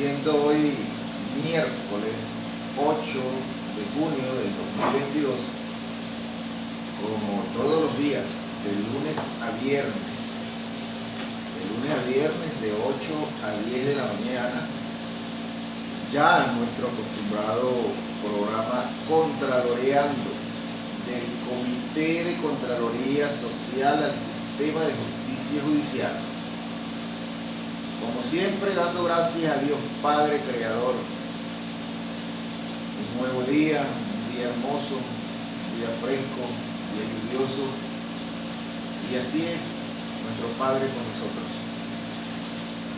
siendo hoy miércoles 8 de junio del 2022, como todos los días, de lunes a viernes, de 8 a 10 de la mañana, ya en nuestro acostumbrado programa Contraloreando del Comité de Contraloría Social al Sistema de Justicia Judicial. Como siempre, dando gracias a Dios Padre Creador. Un nuevo día, un día hermoso, un día fresco, un día lluvioso. Y así es nuestro Padre con nosotros.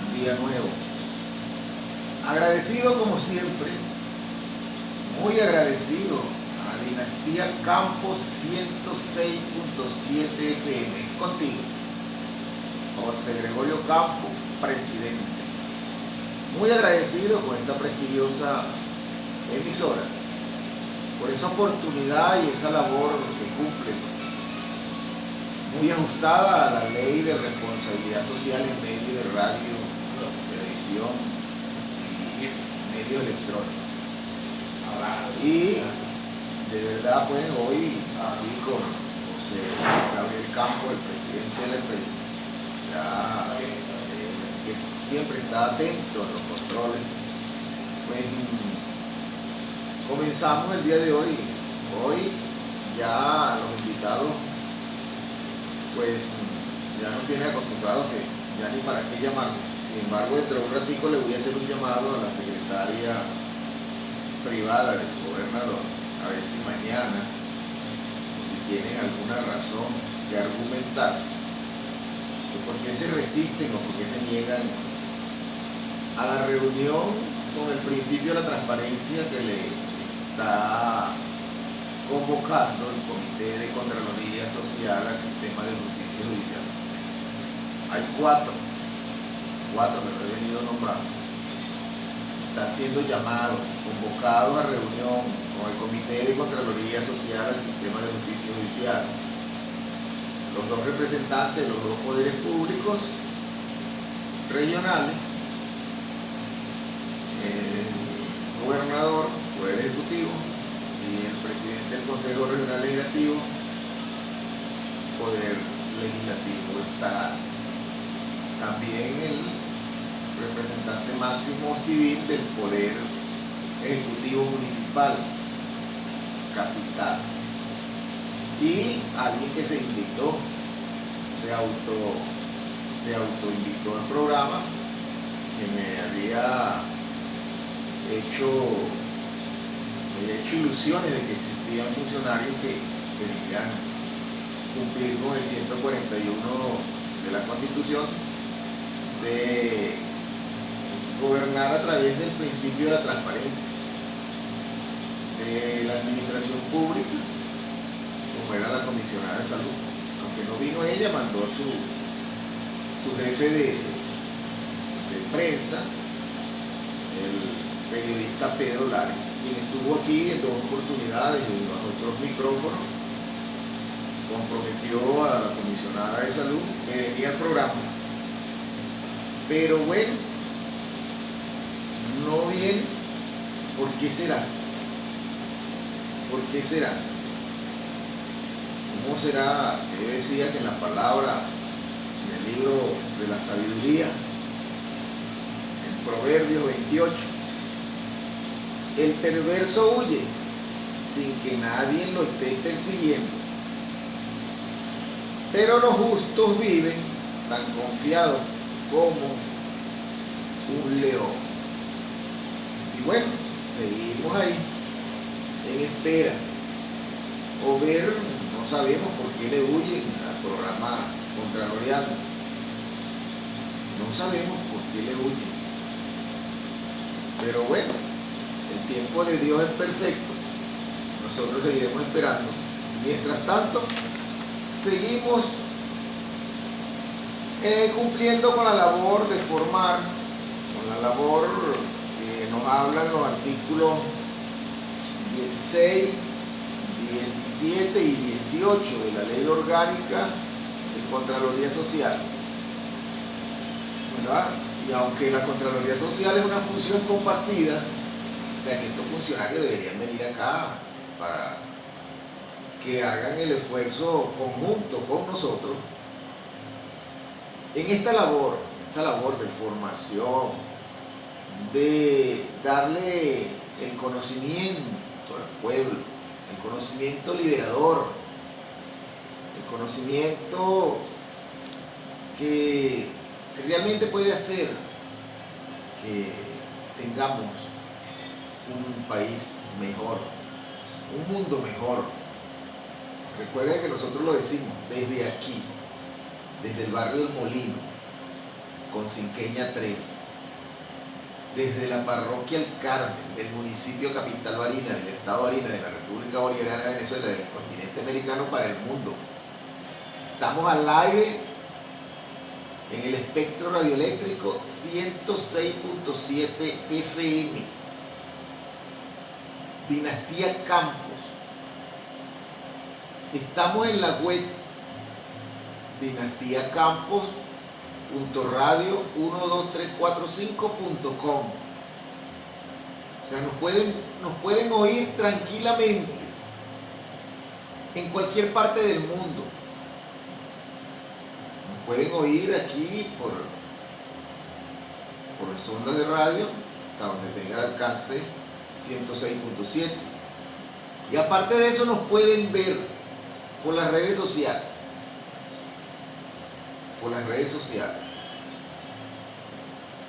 Un día nuevo. Agradecido como siempre, muy agradecido a la Dinastía Campos 106.7 FM. Contigo, José Gregorio Campos, presidente. Muy agradecido con esta prestigiosa emisora, por esa oportunidad y esa labor que cumple, muy ajustada a la ley de responsabilidad social en medio de radio, televisión y medios electrónicos. Y de verdad, pues hoy aquí con José Gabriel Campos, el presidente de la empresa, ya que siempre está atento a los controles, pues comenzamos el día de hoy. Hoy ya los invitados pues ya nos tienen acostumbrados que ya ni para qué llamarnos. Sin embargo, dentro de un ratico le voy a hacer un llamado a la secretaria privada del gobernador, a ver si mañana, o si tienen alguna razón que argumentar, por qué se resisten o por qué se niegan a la reunión con el principio de la transparencia que le está convocando el Comité de Contraloría Social al Sistema de Justicia Judicial. Hay cuatro que lo he venido nombrando. Están siendo llamados, convocados a reunión con el Comité de Contraloría Social al Sistema de Justicia Judicial. Los dos representantes de los dos poderes públicos regionales, el gobernador, poder ejecutivo, y el presidente del Consejo Regional Legislativo, poder legislativo estatal. También el representante máximo civil del poder ejecutivo municipal, capital. Y alguien que se invitó, se autoinvitó al programa, que me había hecho ilusiones de que existían funcionarios que querían cumplir con el 141 de la Constitución de gobernar a través del principio de la transparencia, de la administración pública, como era la comisionada de salud. Aunque no vino ella, mandó su jefe de prensa, el periodista Pedro Lara, quien estuvo aquí en dos oportunidades y bajo otros micrófonos, comprometió a la comisionada de salud que venía al programa. Pero bueno, no viene. ¿Por qué será? ¿Por qué será? ¿Cómo será? Yo decía que en la palabra, en el libro de la sabiduría, en Proverbios 28, el perverso huye sin que nadie lo esté persiguiendo, pero los justos viven tan confiados como un león. Y bueno, seguimos ahí en espera o ver, no sabemos por qué le huyen al programa Contraloreando. No sabemos por qué le huyen. Pero bueno, el tiempo de Dios es perfecto. Nosotros seguiremos esperando. Mientras tanto, seguimos cumpliendo con la labor de formar, con la labor que nos hablan los artículos 16, 17 y 18 de la Ley Orgánica de Contraloría Social, ¿verdad? Y aunque la Contraloría Social es una función compartida, o sea que estos funcionarios deberían venir acá para que hagan el esfuerzo conjunto con nosotros en esta labor de formación, de darle el conocimiento al pueblo, el conocimiento liberador, el conocimiento que realmente puede hacer que tengamos un país mejor, un mundo mejor. Recuerden que nosotros lo decimos desde aquí, desde el barrio El Molino, con Cinqueña 3, desde la parroquia El Carmen, del municipio Capital Barinas, del estado Barinas, de la República Bolivariana de Venezuela, del continente americano para el mundo. Estamos al aire en el espectro radioeléctrico 106.7 FM, Dinastía Campos. Estamos en la web dinastiacampos.radio12345.com. O sea, nos pueden oír tranquilamente en cualquier parte del mundo. Nos pueden oír aquí por las ondas de radio, hasta donde tenga el alcance 106.7. Y aparte de eso, nos pueden ver por las redes sociales.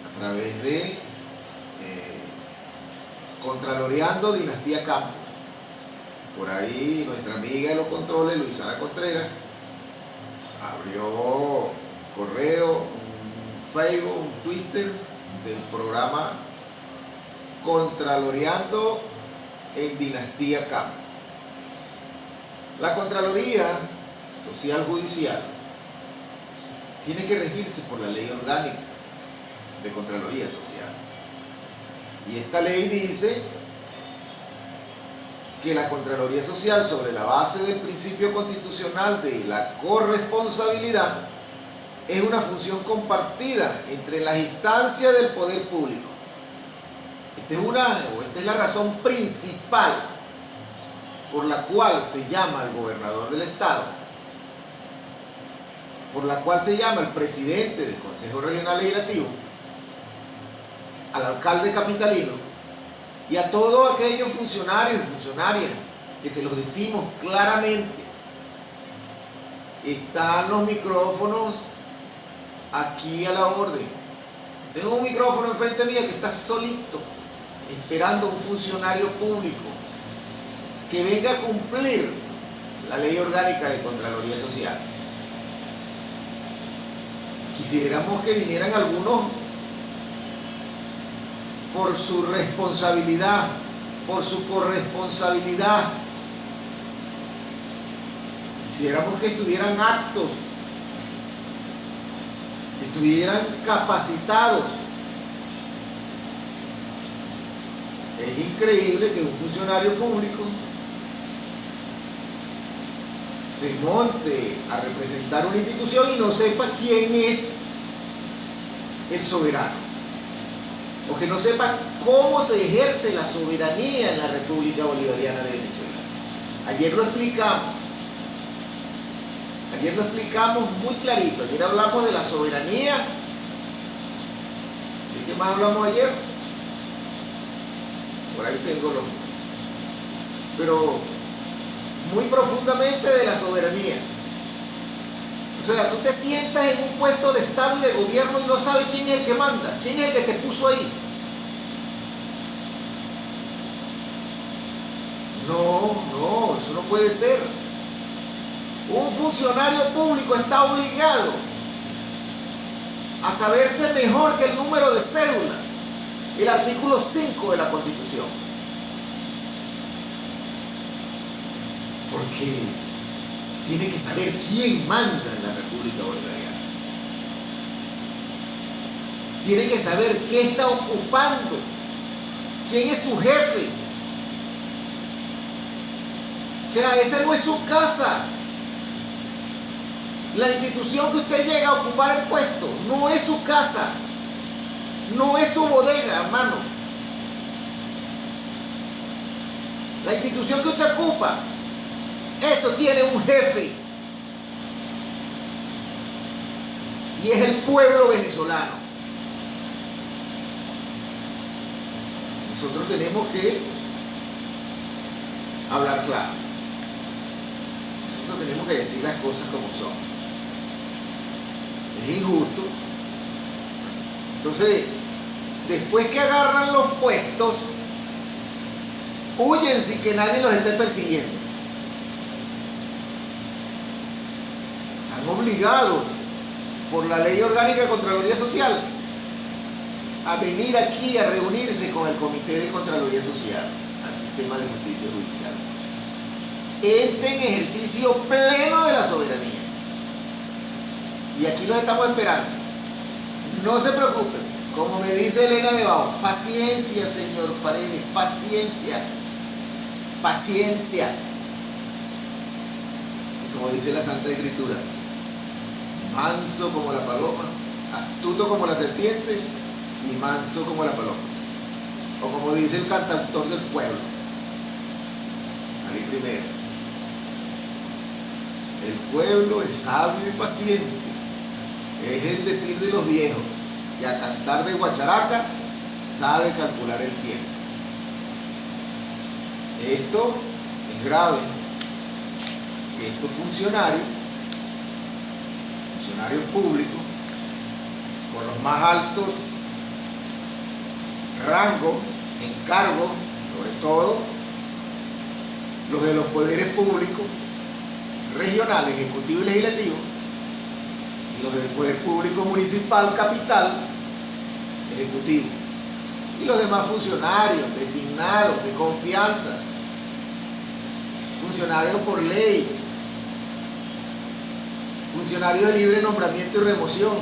A través de Contraloreando Dinastía Campos. Por ahí nuestra amiga de los controles, Luisana Contreras, abrió correo, un Facebook, un Twitter del programa Contraloreando en Dinastía Campos. La Contraloría Social Judicial tiene que regirse por la ley orgánica de Contraloría Social. Y esta ley dice que la Contraloría Social, sobre la base del principio constitucional de la corresponsabilidad, es una función compartida entre las instancias del poder público. Esta es la razón principal por la cual se llama al gobernador del estado, por la cual se llama al presidente del Consejo Regional Legislativo, al alcalde capitalino y a todos aquellos funcionarios y funcionarias que se los decimos claramente. Están los micrófonos aquí a la orden. Tengo un micrófono enfrente mío que está solito, esperando a un funcionario público que venga a cumplir la ley orgánica de Contraloría Social. Quisiéramos que vinieran algunos por su responsabilidad, por su corresponsabilidad. Quisiéramos que estuvieran aptos, que estuvieran capacitados. Es increíble que un funcionario público se monte a representar una institución y no sepa quién es el soberano, o que no sepa cómo se ejerce la soberanía en la República Bolivariana de Venezuela. Ayer lo explicamos muy clarito. Ayer hablamos de la soberanía. ¿De qué más hablamos ayer? Por ahí tengo los... Pero muy profundamente de la soberanía. O sea, tú te sientas en un puesto de Estado y de gobierno y no sabes quién es el que manda, quién es el que te puso ahí. No, eso no puede ser. Un funcionario público está obligado a saberse mejor que el número de cédula, el artículo 5 de la Constitución. Porque tiene que saber quién manda en la República Bolivariana. Tiene que saber qué está ocupando, quién es su jefe. O sea, esa no es su casa. La institución que usted llega a ocupar el puesto no es su casa. No es su bodega, hermano. La institución que usted ocupa, eso tiene un jefe. Y es el pueblo venezolano. Nosotros tenemos que hablar claro. Nosotros tenemos que decir las cosas como son. Es injusto. Entonces, después que agarran los puestos, huyen sin que nadie los esté persiguiendo. Están obligados por la Ley Orgánica de Contraloría Social a venir aquí a reunirse con el Comité de Contraloría Social, al sistema de justicia judicial. En ejercicio pleno de la soberanía. Y aquí los estamos esperando. No se preocupen, como me dice Elena de Bao, paciencia, señor Paredes, paciencia, paciencia. Y como dice la Santa Escritura, manso como la paloma, astuto como la serpiente y manso como la paloma. O como dice el cantautor del pueblo, Ali Primero, el pueblo es sabio y paciente, es el decir de los viejos, y a cantar de guacharaca sabe calcular el tiempo. Esto es grave, que estos funcionarios públicos, con los más altos rangos, encargos, sobre todo los de los poderes públicos, regionales, ejecutivo y legislativo, y los del poder público municipal, capital, ejecutivo, y los demás funcionarios designados de confianza, funcionarios por ley, funcionarios de libre nombramiento y remoción,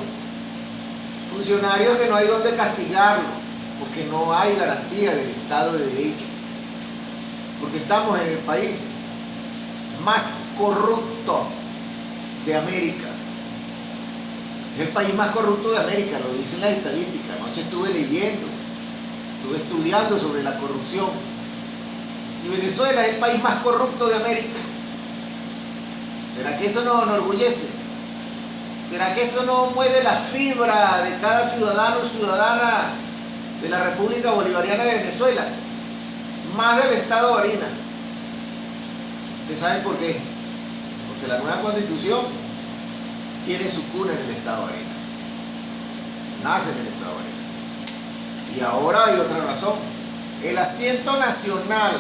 funcionarios que no hay donde castigarlos, porque no hay garantía del Estado de Derecho, porque estamos en el país más corrupto de América. Es el país más corrupto de América, lo dicen las estadísticas. Anoche estuve leyendo, estuve estudiando sobre la corrupción. Y Venezuela es el país más corrupto de América. ¿Será que eso nos enorgullece? ¿Será que eso no mueve la fibra de cada ciudadano o ciudadana de la República Bolivariana de Venezuela? Más del Estado Barinas. ¿Ustedes saben por qué? Porque la nueva Constitución tiene su cuna en el Estado Barinas. Nace en el Estado Barinas. Y ahora hay otra razón. El asiento nacional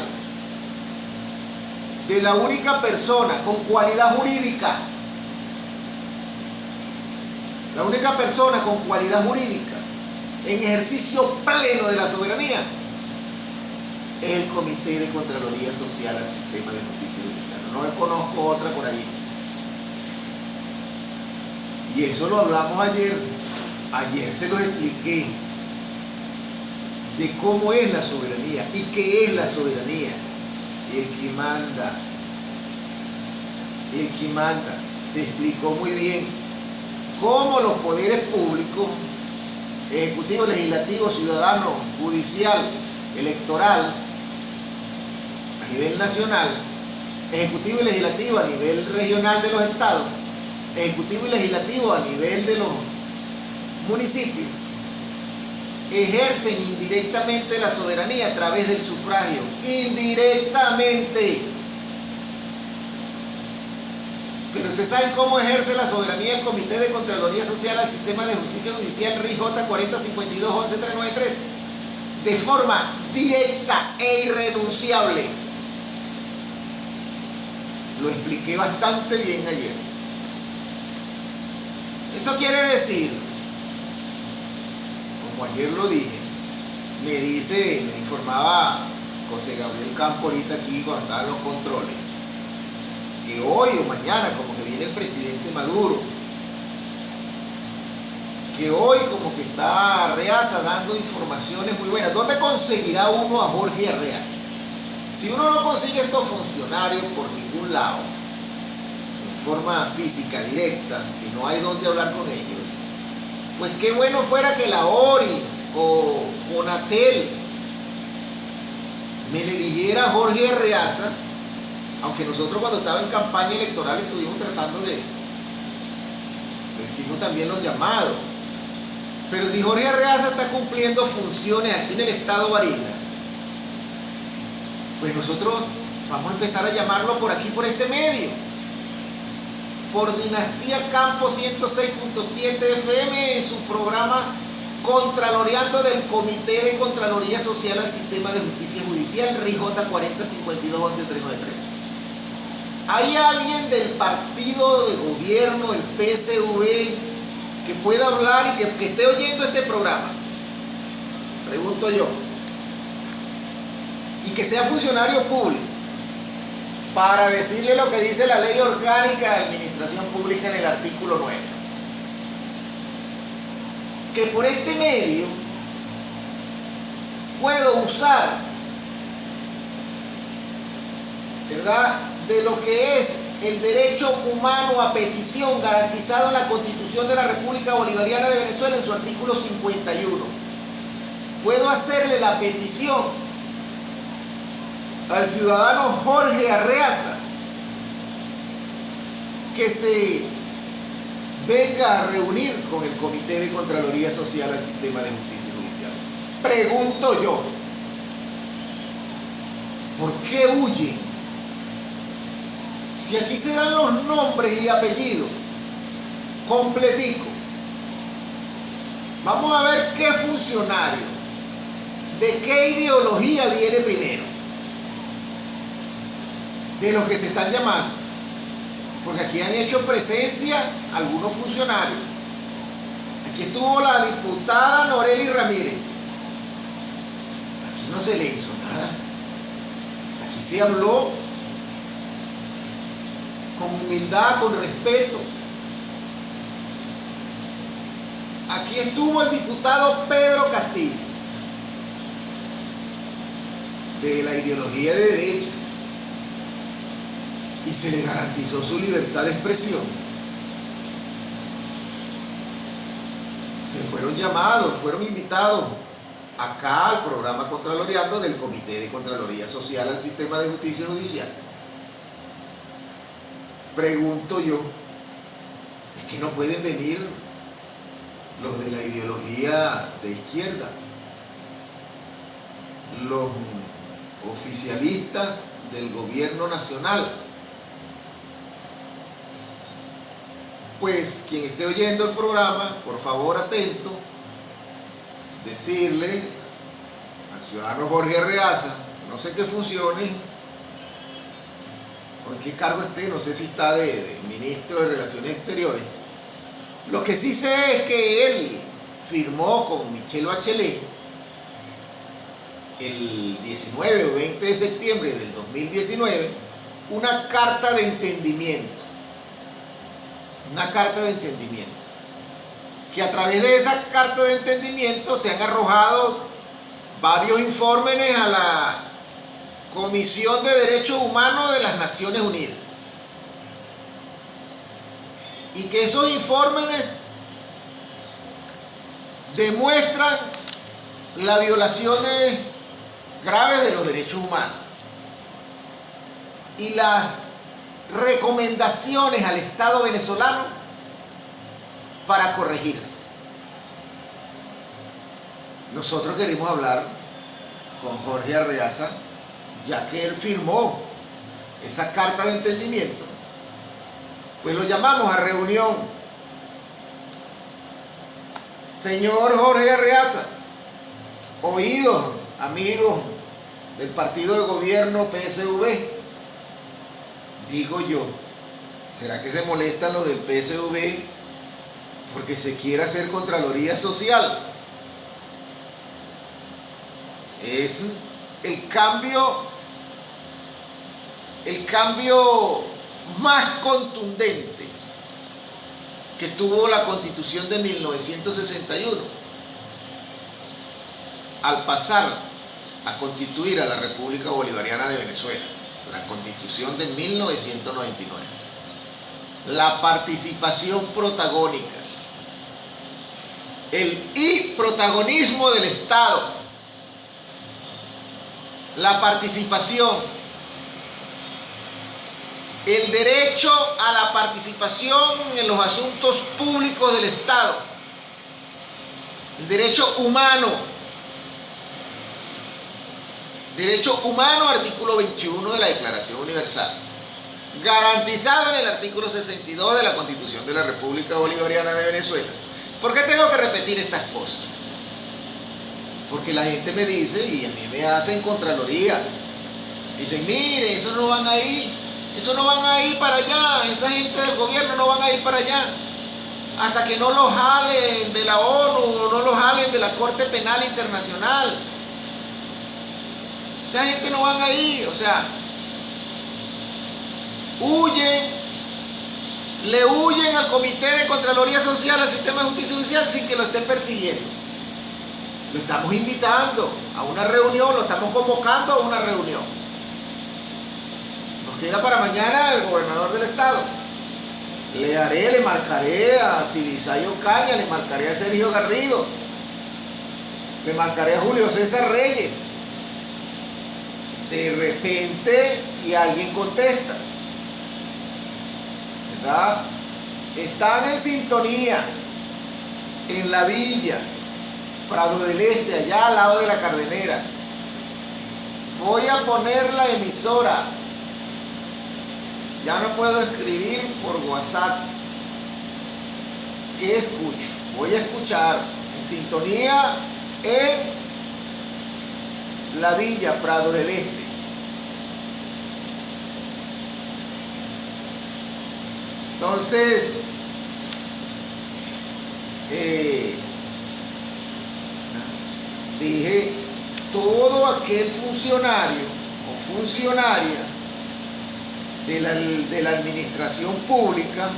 de la única persona con cualidad jurídica, la única persona con cualidad jurídica en ejercicio pleno de la soberanía, es el Comité de Contraloría Social al Sistema de Justicia Judicial. No conozco otra por allí. Y eso lo hablamos ayer. Ayer se lo expliqué de cómo es la soberanía y qué es la soberanía. El que manda, se explicó muy bien cómo los poderes públicos, ejecutivo, legislativo, ciudadano, judicial, electoral, a nivel nacional, ejecutivo y legislativo a nivel regional de los estados, ejecutivo y legislativo a nivel de los municipios, ejercen indirectamente la soberanía a través del sufragio, indirectamente. Pero ustedes saben cómo ejerce la soberanía el Comité de Contraloría Social al Sistema de Justicia Judicial RIJ 4052-11393, de forma directa e irrenunciable. Lo expliqué bastante bien ayer. Eso quiere decir, como ayer lo dije, me informaba José Gabriel Campo ahorita aquí cuando estaban los controles, que hoy o mañana como que viene el presidente Maduro, que hoy como que está Arreaza dando informaciones muy buenas. ¿Dónde conseguirá uno a Jorge Arreaza? Si uno no consigue estos funcionarios por ningún lado, en forma física, directa, si no hay dónde hablar con ellos, pues qué bueno fuera que la ORI o Conatel me le dijera a Jorge Arreaza, aunque nosotros cuando estaba en campaña electoral estuvimos tratando hicimos también los llamados, pero si Jorge Arreaza está cumpliendo funciones aquí en el estado Barinas, pues nosotros vamos a empezar a llamarlo por aquí, por este medio, por Dinastía Campo 106.7 FM en su programa Contraloreando del Comité de Contraloría Social al Sistema de Justicia Judicial, RIJ 4052-11-393. ¿Hay alguien del partido de gobierno, el PSV, que pueda hablar y que esté oyendo este programa? Pregunto yo. Y que sea funcionario público, para decirle lo que dice la Ley Orgánica de Administración Pública en el artículo 9. Que por este medio puedo usar, ¿verdad?, de lo que es el derecho humano a petición garantizado en la Constitución de la República Bolivariana de Venezuela en su artículo 51. Puedo hacerle la petición al ciudadano Jorge Arreaza que se venga a reunir con el Comité de Contraloría Social al Sistema de Justicia Judicial. Pregunto yo, ¿por qué huyen? Si aquí se dan los nombres y apellidos completico, vamos a ver qué funcionario, de qué ideología viene primero, de los que se están llamando, porque aquí han hecho presencia algunos funcionarios. Aquí estuvo la diputada Norely Ramírez, aquí no se le hizo nada, aquí se habló con humildad, con respeto. Aquí estuvo el diputado Pedro Castillo, de la ideología de derecha, y se le garantizó su libertad de expresión. Se fueron llamados, fueron invitados acá al programa Contraloreando del Comité de Contraloría Social al Sistema de Justicia Judicial. Pregunto yo, ¿es que no pueden venir los de la ideología de izquierda, los oficialistas del gobierno nacional? Pues quien esté oyendo el programa, por favor atento, decirle al ciudadano Jorge Arreaza, no sé qué funciones o en qué cargo esté, no sé si está de ministro de Relaciones Exteriores. Lo que sí sé es que él firmó con Michelle Bachelet el 19 o 20 de septiembre del 2019 una carta de entendimiento. Una carta de entendimiento. Que a través de esa carta de entendimiento se han arrojado varios informes a la Comisión de Derechos Humanos de las Naciones Unidas. Y que esos informes demuestran las violaciones graves de los derechos humanos y las recomendaciones al Estado venezolano para corregirse. Nosotros queremos hablar con Jorge Arreaza, ya que él firmó esa carta de entendimiento, pues lo llamamos a reunión. Señor Jorge Arreaza, oídos, amigos del partido de gobierno PSV, digo yo, ¿será que se molestan los del PSV porque se quiere hacer Contraloría Social? Es el cambio más contundente que tuvo la Constitución de 1961 al pasar a constituir a la República Bolivariana de Venezuela, la Constitución de 1999. La participación protagónica, el protagonismo del Estado, la participación, el derecho a la participación en los asuntos públicos del Estado, el derecho humano, artículo 21 de la Declaración Universal, garantizado en el artículo 62 de la Constitución de la República Bolivariana de Venezuela. ¿Por qué tengo que repetir estas cosas? Porque la gente me dice, y a mí me hacen contraloría, dicen, mire, esos no van a ir para allá, esa gente del gobierno no van a ir para allá, hasta que no los jalen de la ONU, no los jalen de la Corte Penal Internacional. Esa gente no van a ir, o sea, le huyen al Comité de Contraloría Social, al Sistema de Justicia Judicial, sin que lo estén persiguiendo. Lo estamos invitando a una reunión, lo estamos convocando a una reunión. Nos queda para mañana el gobernador del estado. Le marcaré a Tibisay Ocaña, le marcaré a Sergio Garrido, le marcaré a Julio César Reyes. De repente, y alguien contesta, ¿verdad? Están en sintonía en la villa Prado del Este, allá al lado de la Cardenera. Voy a poner la emisora. Ya no puedo escribir por WhatsApp. ¿Qué escucho? Voy a escuchar en sintonía en la villa Prado del Este. Entonces, dije, todo aquel funcionario o funcionaria de la administración pública,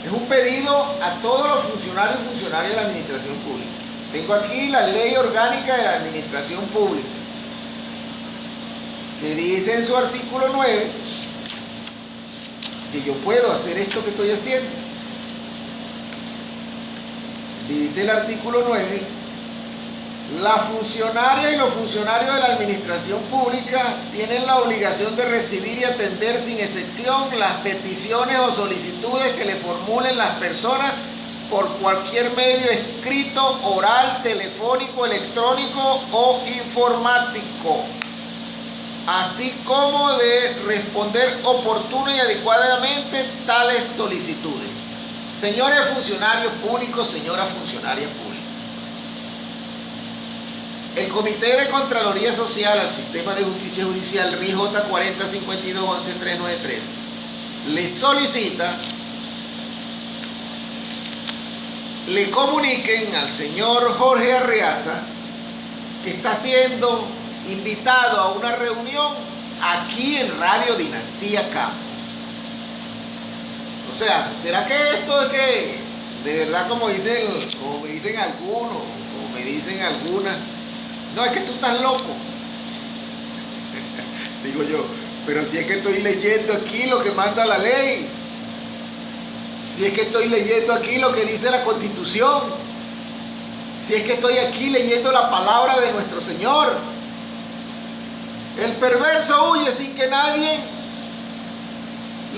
es un pedido a todos los funcionarios y funcionarias de la administración pública. Tengo aquí la ley orgánica de la administración pública, que dice en su artículo 9 que yo puedo hacer esto que estoy haciendo. Dice el artículo 9, la funcionaria y los funcionarios de la administración pública tienen la obligación de recibir y atender sin excepción las peticiones o solicitudes que le formulen las personas por cualquier medio escrito, oral, telefónico, electrónico o informático, así como de responder oportuna y adecuadamente tales solicitudes. Señores funcionarios públicos, señoras funcionarias públicas, el Comité de Contraloría Social al Sistema de Justicia Judicial RIJ 4052-113993 le solicita le comuniquen al señor Jorge Arreaza que está siendo invitado a una reunión aquí en Radio Dinastía Campo. O sea, ¿será que esto es que de verdad, como me dicen algunos, como me dicen algunas, no, es que tú estás loco? Digo yo, pero si es que estoy leyendo aquí lo que manda la ley, si es que estoy leyendo aquí lo que dice la Constitución, si es que estoy aquí leyendo la palabra de nuestro Señor. El perverso huye sin que nadie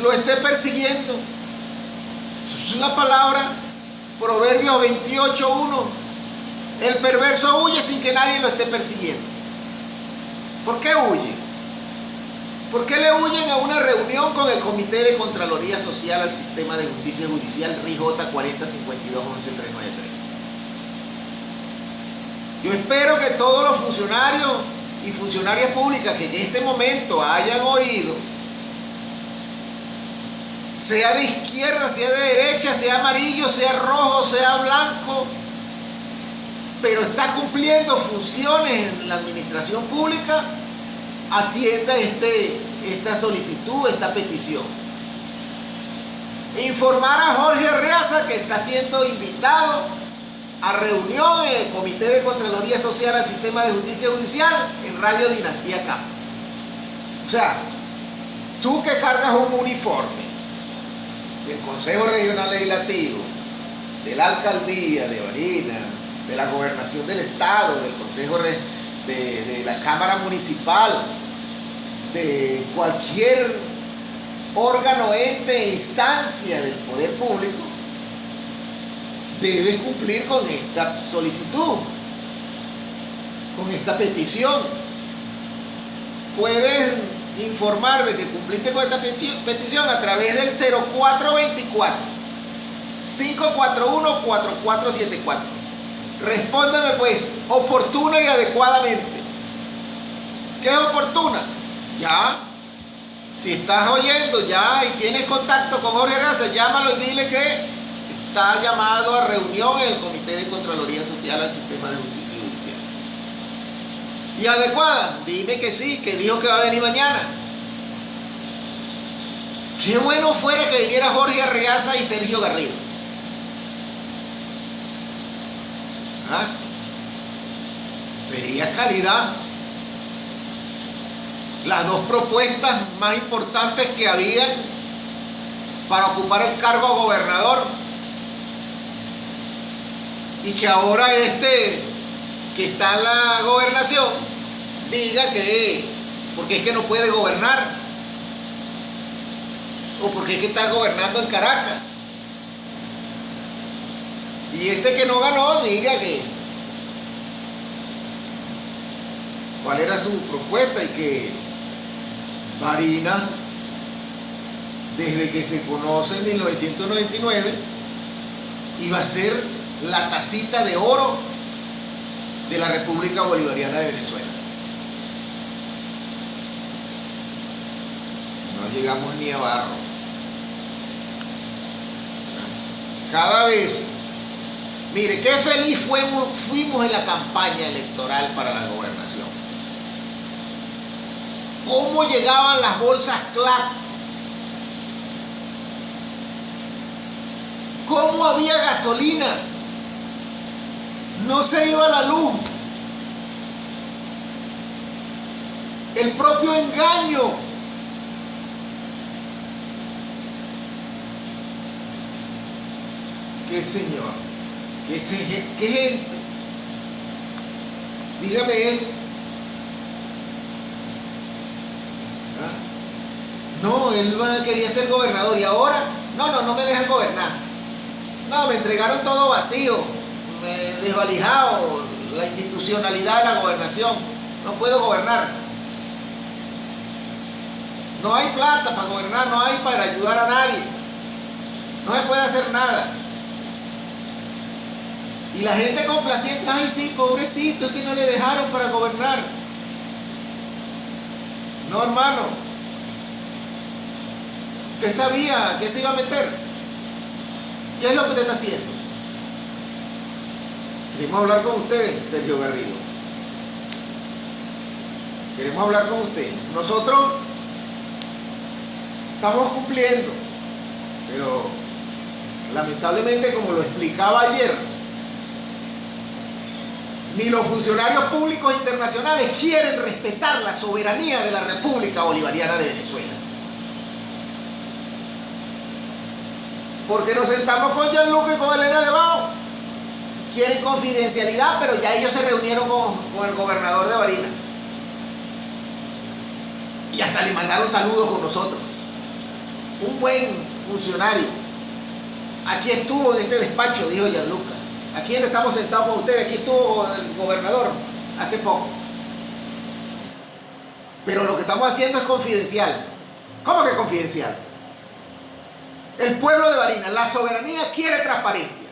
lo esté persiguiendo. Es una palabra, Proverbios 28:1. El perverso huye sin que nadie lo esté persiguiendo. ¿Por qué huye? ¿Por qué le huyen a una reunión con el Comité de Contraloría Social al Sistema de Justicia Judicial RIJ 4052-113993? Yo espero que todos los funcionarios y funcionarias públicas que en este momento hayan oído, sea de izquierda, sea de derecha, sea amarillo, sea rojo, sea blanco, pero está cumpliendo funciones en la administración pública, atienda esta solicitud, esta petición. Informar a Jorge Arreaza que está siendo invitado a reunión en el Comité de Contraloría Social al Sistema de Justicia Judicial en Radio Dinastía Campo. O sea, tú que cargas un uniforme del Consejo Regional Legislativo de la alcaldía de Barinas, de la gobernación del estado, del consejo de la cámara municipal, de cualquier órgano, ente e instancia del poder público, debes cumplir con esta solicitud, con esta petición. Puedes informar de que cumpliste con esta petición a través del 0424-541-4474. Respóndeme pues, oportuna y adecuadamente. ¿Qué es oportuna? Ya, si estás oyendo ya y tienes contacto con Jorge Arreaza, llámalo y dile que está llamado a reunión en el Comité de Contraloría Social al Sistema de Justicia Judicial. Y adecuada, dime que sí, que dijo que va a venir mañana. Qué bueno fuera que viniera Jorge Arreaza y Sergio Garrido. ¿Ah? Sería calidad. Las dos propuestas más importantes que habían para ocupar el cargo de gobernador, y que ahora que está en la gobernación diga que porque es que no puede gobernar, o porque es que está gobernando en Caracas, y que no ganó diga que cuál era su propuesta, y que Barinas, desde que se conoce en 1999, iba a ser la tacita de oro de la República Bolivariana de Venezuela. No llegamos ni a barro. Cada vez, mire, qué feliz fuimos en la campaña electoral para la gobernación. Cómo llegaban las bolsas CLAC, cómo había gasolina, no se iba la luz, el propio engaño. ¿Qué señor? ¿Qué gente? Dígame. No, él quería ser gobernador y ahora, no me dejan gobernar. No, me entregaron todo vacío, desvalijado, la institucionalidad de la gobernación. No puedo gobernar. No hay plata para gobernar, no hay para ayudar a nadie. No se puede hacer nada. Y la gente complaciente, ay sí, pobrecito, es que no le dejaron para gobernar. No, hermano. ¿Usted sabía que se iba a meter? ¿Qué es lo que usted está haciendo? Queremos hablar con usted, Sergio Garrido. Queremos hablar con usted. Nosotros estamos cumpliendo, pero lamentablemente, como lo explicaba ayer, ni los funcionarios públicos internacionales quieren respetar la soberanía de la República Bolivariana de Venezuela. Porque nos sentamos con Gianluca y con Elena debajo. Quieren confidencialidad, pero ya ellos se reunieron con el gobernador de Barinas. Y hasta le mandaron saludos con nosotros. Un buen funcionario. Aquí estuvo en este despacho, dijo Gianluca. Aquí donde estamos sentados con ustedes, aquí estuvo el gobernador hace poco. Pero lo que estamos haciendo es confidencial. ¿Cómo que confidencial? El pueblo de Barinas, la soberanía quiere transparencia.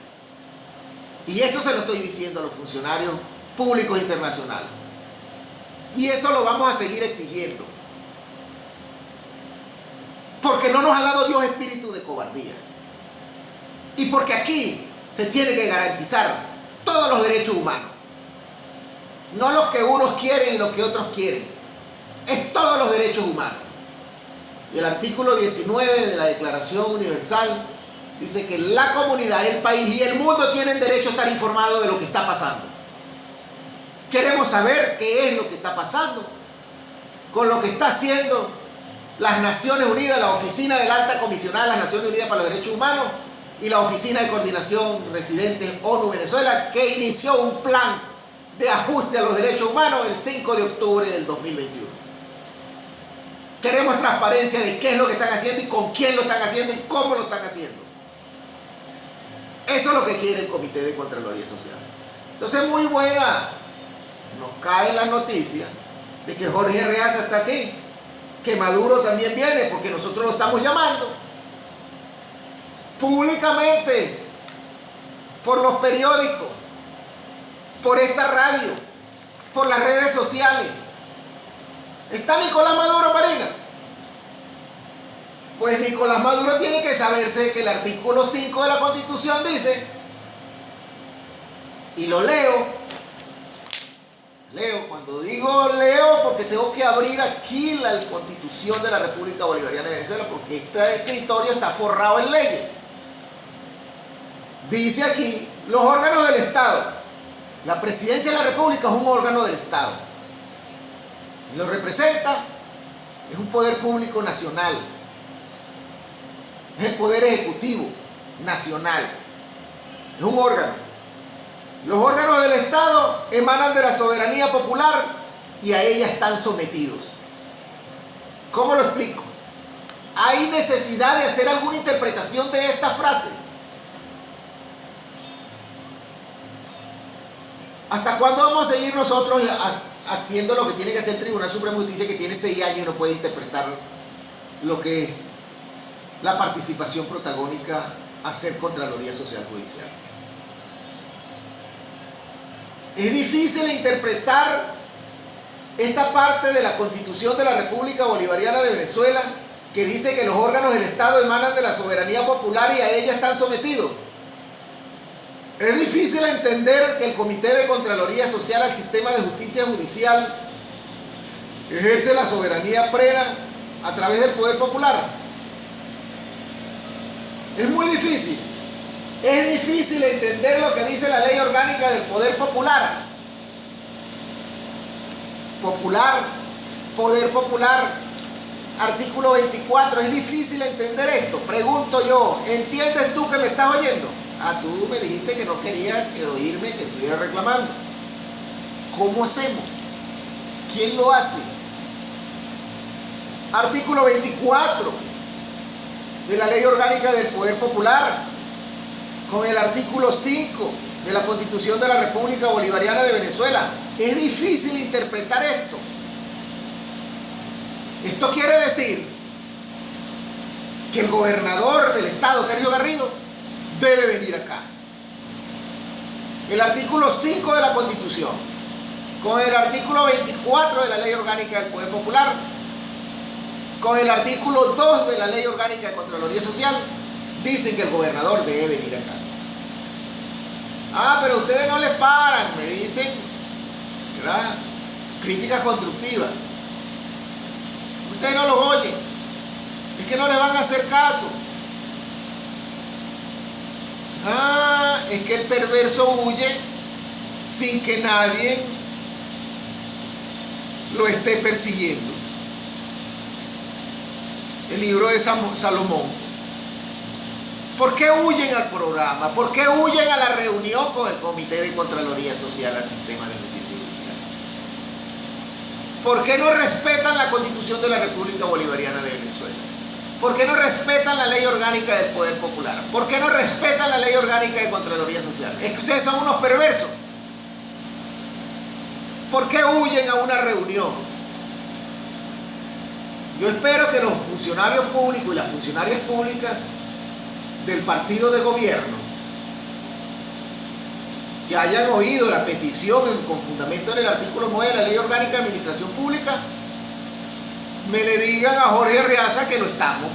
Y eso se lo estoy diciendo a los funcionarios públicos internacionales. Y eso lo vamos a seguir exigiendo. Porque no nos ha dado Dios espíritu de cobardía. Y porque aquí se tiene que garantizar todos los derechos humanos. No los que unos quieren y los que otros quieren. Es todos los derechos humanos. Y el artículo 19 de la Declaración Universal dice que la comunidad, el país y el mundo tienen derecho a estar informados de lo que está pasando. Queremos saber qué es lo que está pasando con lo que está haciendo las Naciones Unidas, la Oficina del Alta Comisionada de las Naciones Unidas para los Derechos Humanos y la Oficina de Coordinación Residentes ONU Venezuela, que inició un plan de ajuste a los derechos humanos el 5 de octubre del 2021. Queremos transparencia de qué es lo que están haciendo y con quién lo están haciendo y cómo lo están haciendo. Eso es lo que quiere el Comité de Contraloría Social. Entonces, muy buena nos cae la noticia de que Jorge Arreaza está aquí, que Maduro también viene, porque nosotros lo estamos llamando públicamente, por los periódicos, por esta radio, por las redes sociales. ¿Está Nicolás Maduro, Marina? Pues Nicolás Maduro tiene que saberse que el artículo 5 de la Constitución dice, y lo leo, cuando digo leo, porque tengo que abrir aquí la Constitución de la República Bolivariana de Venezuela, porque este escritorio está forrado en leyes. Dice aquí, los órganos del Estado. La Presidencia de la República es un órgano del Estado. Lo representa, es un poder público nacional. Es el poder ejecutivo nacional. Es un órgano. Los órganos del Estado emanan de la soberanía popular y a ella están sometidos. ¿Cómo lo explico? ¿Hay necesidad de hacer alguna interpretación de esta frase? ¿Hasta cuándo vamos a seguir nosotros haciendo lo que tiene que hacer el Tribunal Supremo de Justicia, que tiene 6 años y no puede interpretar lo que es la participación protagónica a hacer Contraloría Social Judicial? Es difícil interpretar esta parte de la Constitución de la República Bolivariana de Venezuela que dice que los órganos del Estado emanan de la soberanía popular y a ella están sometidos. Es difícil entender que el Comité de Contraloría Social al sistema de justicia judicial ejerce la soberanía plena a través del poder popular. Es muy difícil. Es difícil entender lo que dice la ley orgánica del poder popular. Poder popular, artículo 24. Es difícil entender esto. Pregunto yo, ¿entiendes tú que me estás oyendo? Tú me dijiste que no querías oírme, que estuviera reclamando. ¿Cómo hacemos? ¿Quién lo hace? Artículo 24 de la Ley Orgánica del Poder Popular, con el artículo 5 de la Constitución de la República Bolivariana de Venezuela. Es difícil interpretar esto. Esto quiere decir que el gobernador del estado, Sergio Garrido, debe venir acá. El artículo 5 de la Constitución, con el artículo 24 de la Ley Orgánica del Poder Popular, con el artículo 2 de la Ley Orgánica de Contraloría Social, dicen que el gobernador debe venir acá. Pero ustedes no les paran, me dicen, ¿verdad? Críticas constructivas. Ustedes no los oyen. Es que no les van a hacer caso. Es que el perverso huye sin que nadie lo esté persiguiendo. El libro de Salomón. ¿Por qué huyen al programa? ¿Por qué huyen a la reunión con el Comité de Contraloría Social al sistema de justicia judicial? ¿Por qué no respetan la Constitución de la República Bolivariana de Venezuela? ¿Por qué no respetan la Ley Orgánica del Poder Popular? ¿Por qué no respetan la Ley Orgánica de Contraloría Social? Es que ustedes son unos perversos. ¿Por qué huyen a una reunión? Yo espero que los funcionarios públicos y las funcionarias públicas del partido de gobierno que hayan oído la petición con fundamento en el artículo 9 de la Ley Orgánica de Administración Pública me le digan a Jorge Arreaza que lo estamos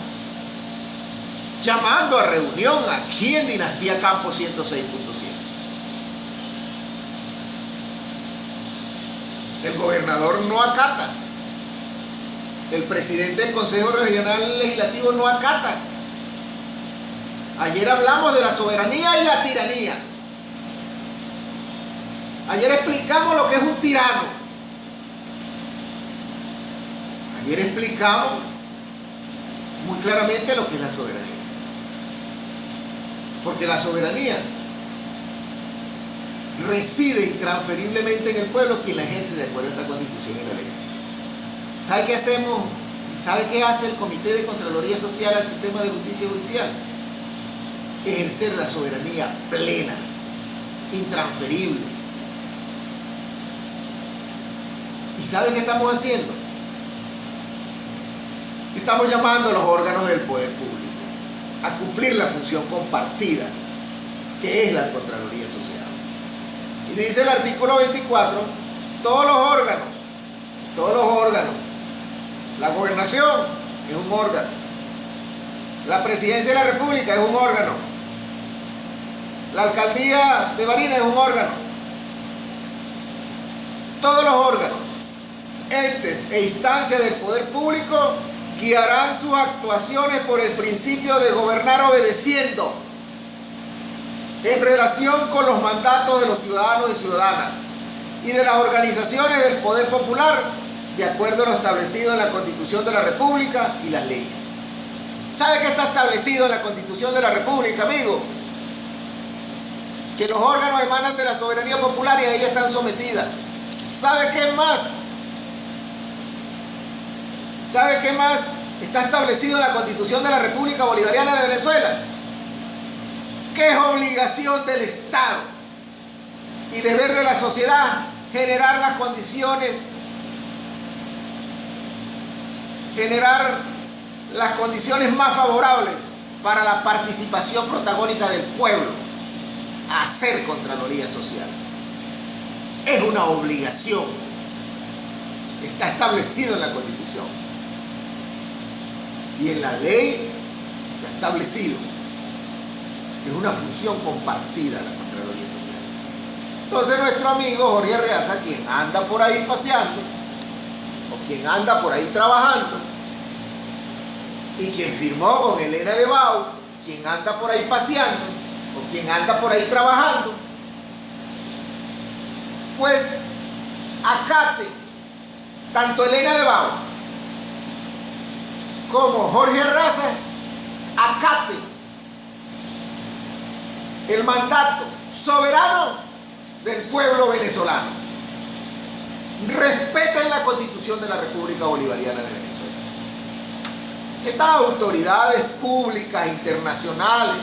llamando a reunión aquí en Dinastía Campo 106.7. El gobernador no acata, el presidente del Consejo Regional Legislativo no acata. Ayer hablamos de la soberanía y la tiranía. Ayer explicamos lo que es un tirano. Ayer explicamos muy claramente lo que es la soberanía. Porque la soberanía reside intransferiblemente en el pueblo, quien la ejerce de acuerdo a esta Constitución y la ley. ¿Sabe qué hacemos? ¿Sabe qué hace el Comité de Contraloría Social al sistema de justicia judicial? Ejercer la soberanía plena, intransferible. ¿Y sabe qué estamos haciendo? Estamos llamando a los órganos del poder público a cumplir la función compartida que es la Contraloría Social. Y dice el artículo 24, todos los órganos, la gobernación es un órgano, la presidencia de la República es un órgano, la alcaldía de Barinas es un órgano, todos los órganos, entes e instancias del poder público guiarán sus actuaciones por el principio de gobernar obedeciendo en relación con los mandatos de los ciudadanos y ciudadanas y de las organizaciones del poder popular de acuerdo a lo establecido en la Constitución de la República y las leyes. ¿Sabe qué está establecido en la Constitución de la República, amigo? Que los órganos emanan de la soberanía popular y a ella están sometidas. ¿Sabe qué más? ¿Sabe qué más está establecido en la Constitución de la República Bolivariana de Venezuela? Que es obligación del Estado y deber de la sociedad generar las condiciones más favorables para la participación protagónica del pueblo a hacer Contraloría Social. Es una obligación. Está establecido en la Constitución. Y en la ley está establecido que es una función compartida la Contraloría Social. Entonces nuestro amigo Jorge Arreaza, quien anda por ahí paseando, o quien anda por ahí trabajando, y quien firmó con Elena de Bau, quien anda por ahí paseando, o quien anda por ahí trabajando, pues acate tanto Elena de Bau como Jorge Arreaza, acate el mandato soberano del pueblo venezolano. Respeten la Constitución de la República Bolivariana de Venezuela. Estas autoridades públicas internacionales,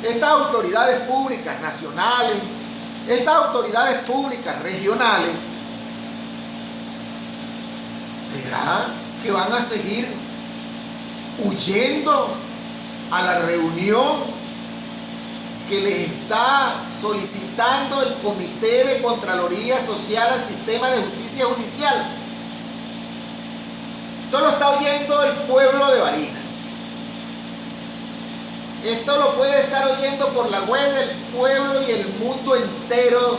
estas autoridades públicas nacionales, estas autoridades públicas regionales, ¿será que van a seguir huyendo a la reunión que les está solicitando el Comité de Contraloría Social al sistema de justicia judicial? Esto lo está oyendo el pueblo de Barinas. Esto lo puede estar oyendo por la web del pueblo y el mundo entero,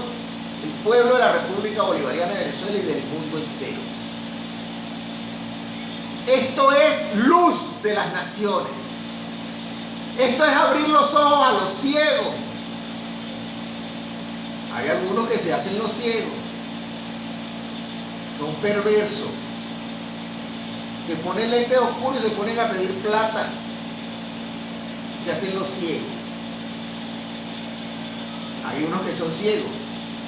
el pueblo de la República Bolivariana de Venezuela y del mundo entero. Esto es luz de las naciones. Esto es abrir los ojos a los ciegos. Hay algunos que se hacen los ciegos. Son perversos. Se ponen lentes oscuros y se ponen a pedir plata. Se hacen los ciegos. Hay unos que son ciegos.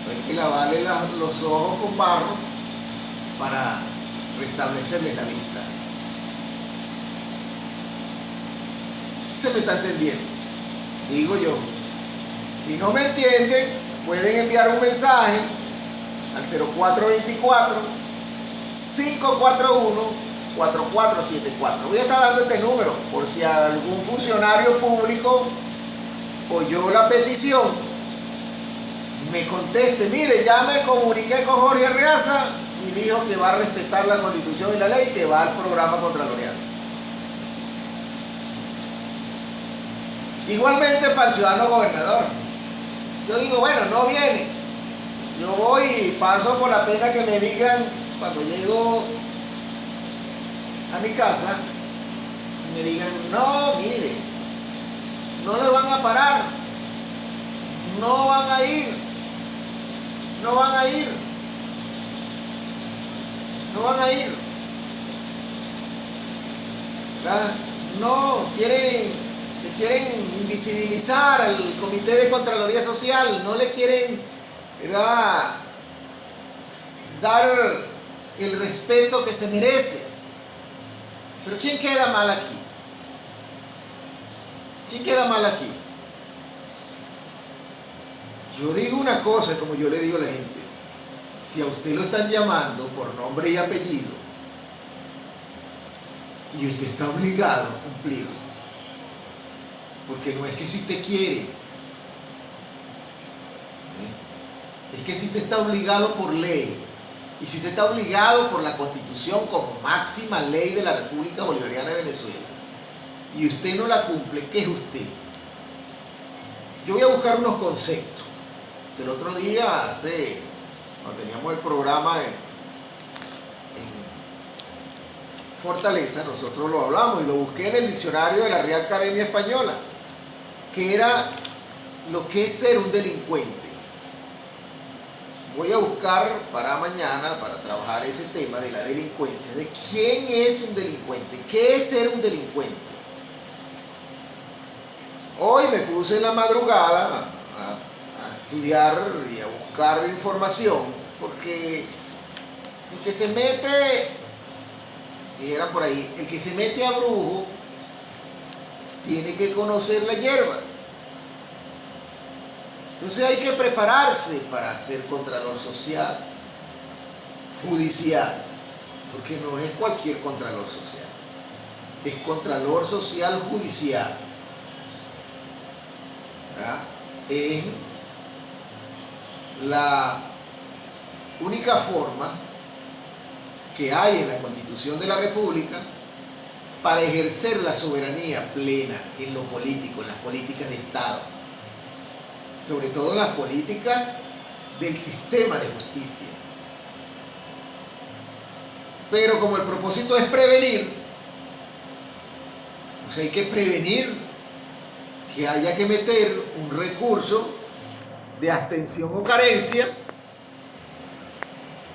Hay que lavarle los ojos con barro para restablecerles la vista. Se me está entendiendo. Digo yo, si no me entienden, pueden enviar un mensaje al 0424 541 4474. Voy a estar dando este número por si algún funcionario público oyó la petición, me conteste. Mire, ya me comuniqué con Jorge Arreaza y dijo que va a respetar la Constitución y la ley, que va al programa contraloriano. Igualmente para el ciudadano gobernador. Yo digo, bueno, no viene. Yo voy y paso por la pena que me digan cuando llego a mi casa, me digan, no, mire, no le van a parar, no van a ir, no van a ir, no van a ir, ¿verdad? No, quieren le quieren invisibilizar al Comité de Contraloría Social, no le quieren, ¿verdad?, dar el respeto que se merece. Pero ¿quién queda mal aquí? ¿Quién queda mal aquí? Yo digo una cosa, como yo le digo a la gente: si a usted lo están llamando por nombre y apellido y usted está obligado a cumplir, porque no es que si usted quiere, es que si usted está obligado por ley, y si usted está obligado por la Constitución como máxima ley de la República Bolivariana de Venezuela, y usted no la cumple, ¿qué es usted? Yo voy a buscar unos conceptos. El otro día, cuando teníamos el programa en Fortaleza, nosotros lo hablamos y lo busqué en el diccionario de la Real Academia Española, que era lo que es ser un delincuente. Voy a buscar para mañana, para trabajar ese tema de la delincuencia, de quién es un delincuente, qué es ser un delincuente. Hoy me puse en la madrugada a estudiar y a buscar información, porque el que se mete, y era por ahí, el que se mete a brujo tiene que conocer la hierba. Entonces hay que prepararse para ser contralor social, judicial, porque no es cualquier contralor social, es contralor social judicial. ¿Verdad? Es la única forma que hay en la Constitución de la República para ejercer la soberanía plena en lo político, en las políticas de Estado, sobre todo en las políticas del sistema de justicia. Pero como el propósito es prevenir, pues hay que prevenir que haya que meter un recurso de abstención o carencia,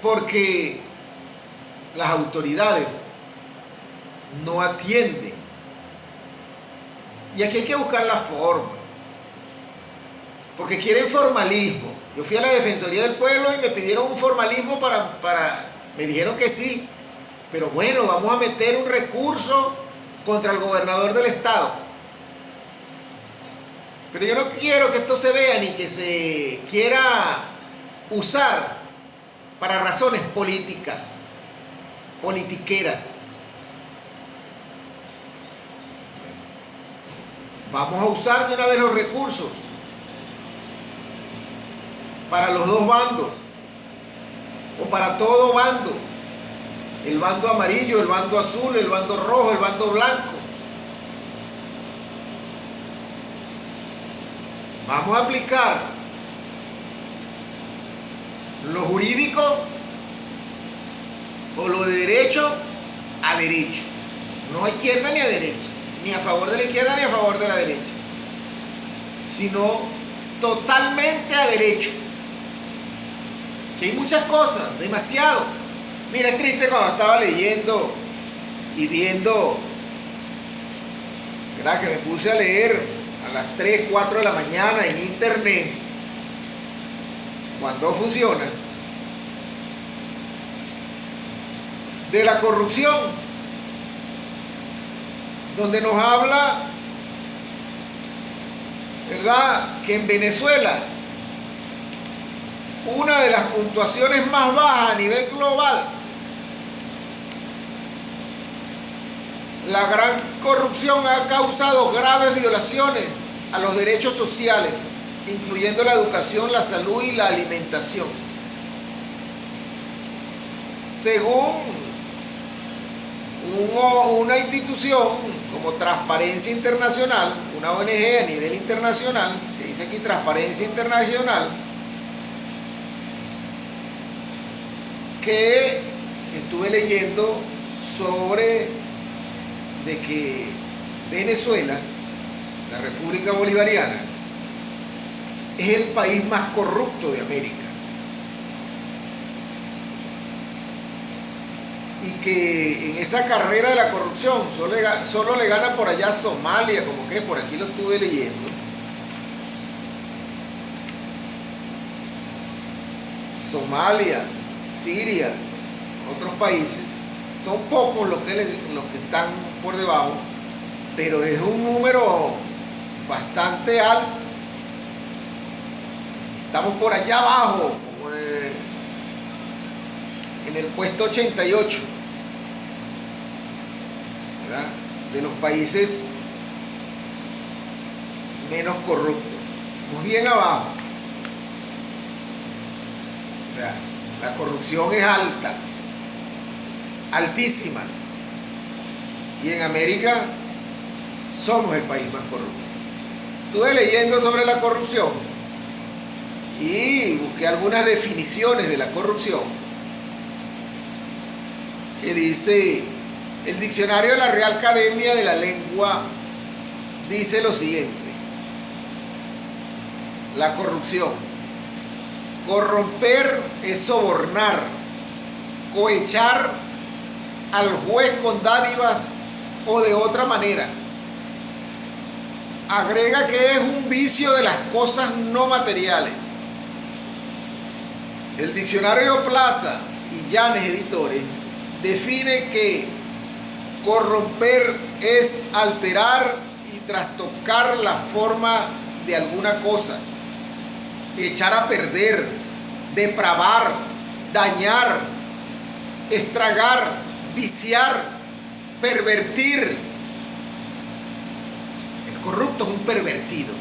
porque las autoridades no atienden. Y aquí hay que buscar la forma, porque quieren formalismo. Yo fui a la Defensoría del Pueblo y me pidieron un formalismo me dijeron que sí, pero bueno, vamos a meter un recurso contra el gobernador del estado. Pero yo no quiero que esto se vea ni que se quiera usar para razones políticas, politiqueras. Vamos a usar de una vez los recursos para los dos bandos, o para todo bando: el bando amarillo, el bando azul, el bando rojo, el bando blanco. Vamos a aplicar lo jurídico o lo de derecho a derecho, no a izquierda ni a derecha, ni a favor de la izquierda ni a favor de la derecha, sino totalmente a derecho. Que hay muchas cosas, demasiado. Mira, es triste cuando estaba leyendo y viendo, ¿verdad?, que me puse a leer a las 3, 4 de la mañana en internet, cuando funciona, de la corrupción, donde nos habla, ¿verdad?, que en Venezuela una de las puntuaciones más bajas a nivel global, la gran corrupción ha causado graves violaciones a los derechos sociales, incluyendo la educación, la salud y la alimentación. Según una institución como Transparencia Internacional, una ONG a nivel internacional, que dice aquí Transparencia Internacional, que estuve leyendo sobre de que Venezuela, la República Bolivariana, es el país más corrupto de América. y que en esa carrera de la corrupción solo le gana por allá Somalia, como que por aquí lo estuve leyendo. Somalia, Siria, otros países, son pocos los que están por debajo, pero es un número bastante alto. Estamos por allá abajo, como en el puesto 88, ¿verdad?, de los países menos corruptos. Muy bien abajo. O sea, la corrupción es alta, altísima. Y en América somos el país más corrupto. Estuve leyendo sobre la corrupción y busqué algunas definiciones de la corrupción que dice el diccionario de la Real Academia de la Lengua. Dice lo siguiente: la corrupción: corromper es sobornar, cohechar al juez con dádivas o de otra manera. Agrega que es un vicio de las cosas no materiales. El diccionario Plaza y Llanes Editores define que corromper es alterar y trastocar la forma de alguna cosa, echar a perder, depravar, dañar, estragar, viciar, pervertir. El corrupto es un pervertido.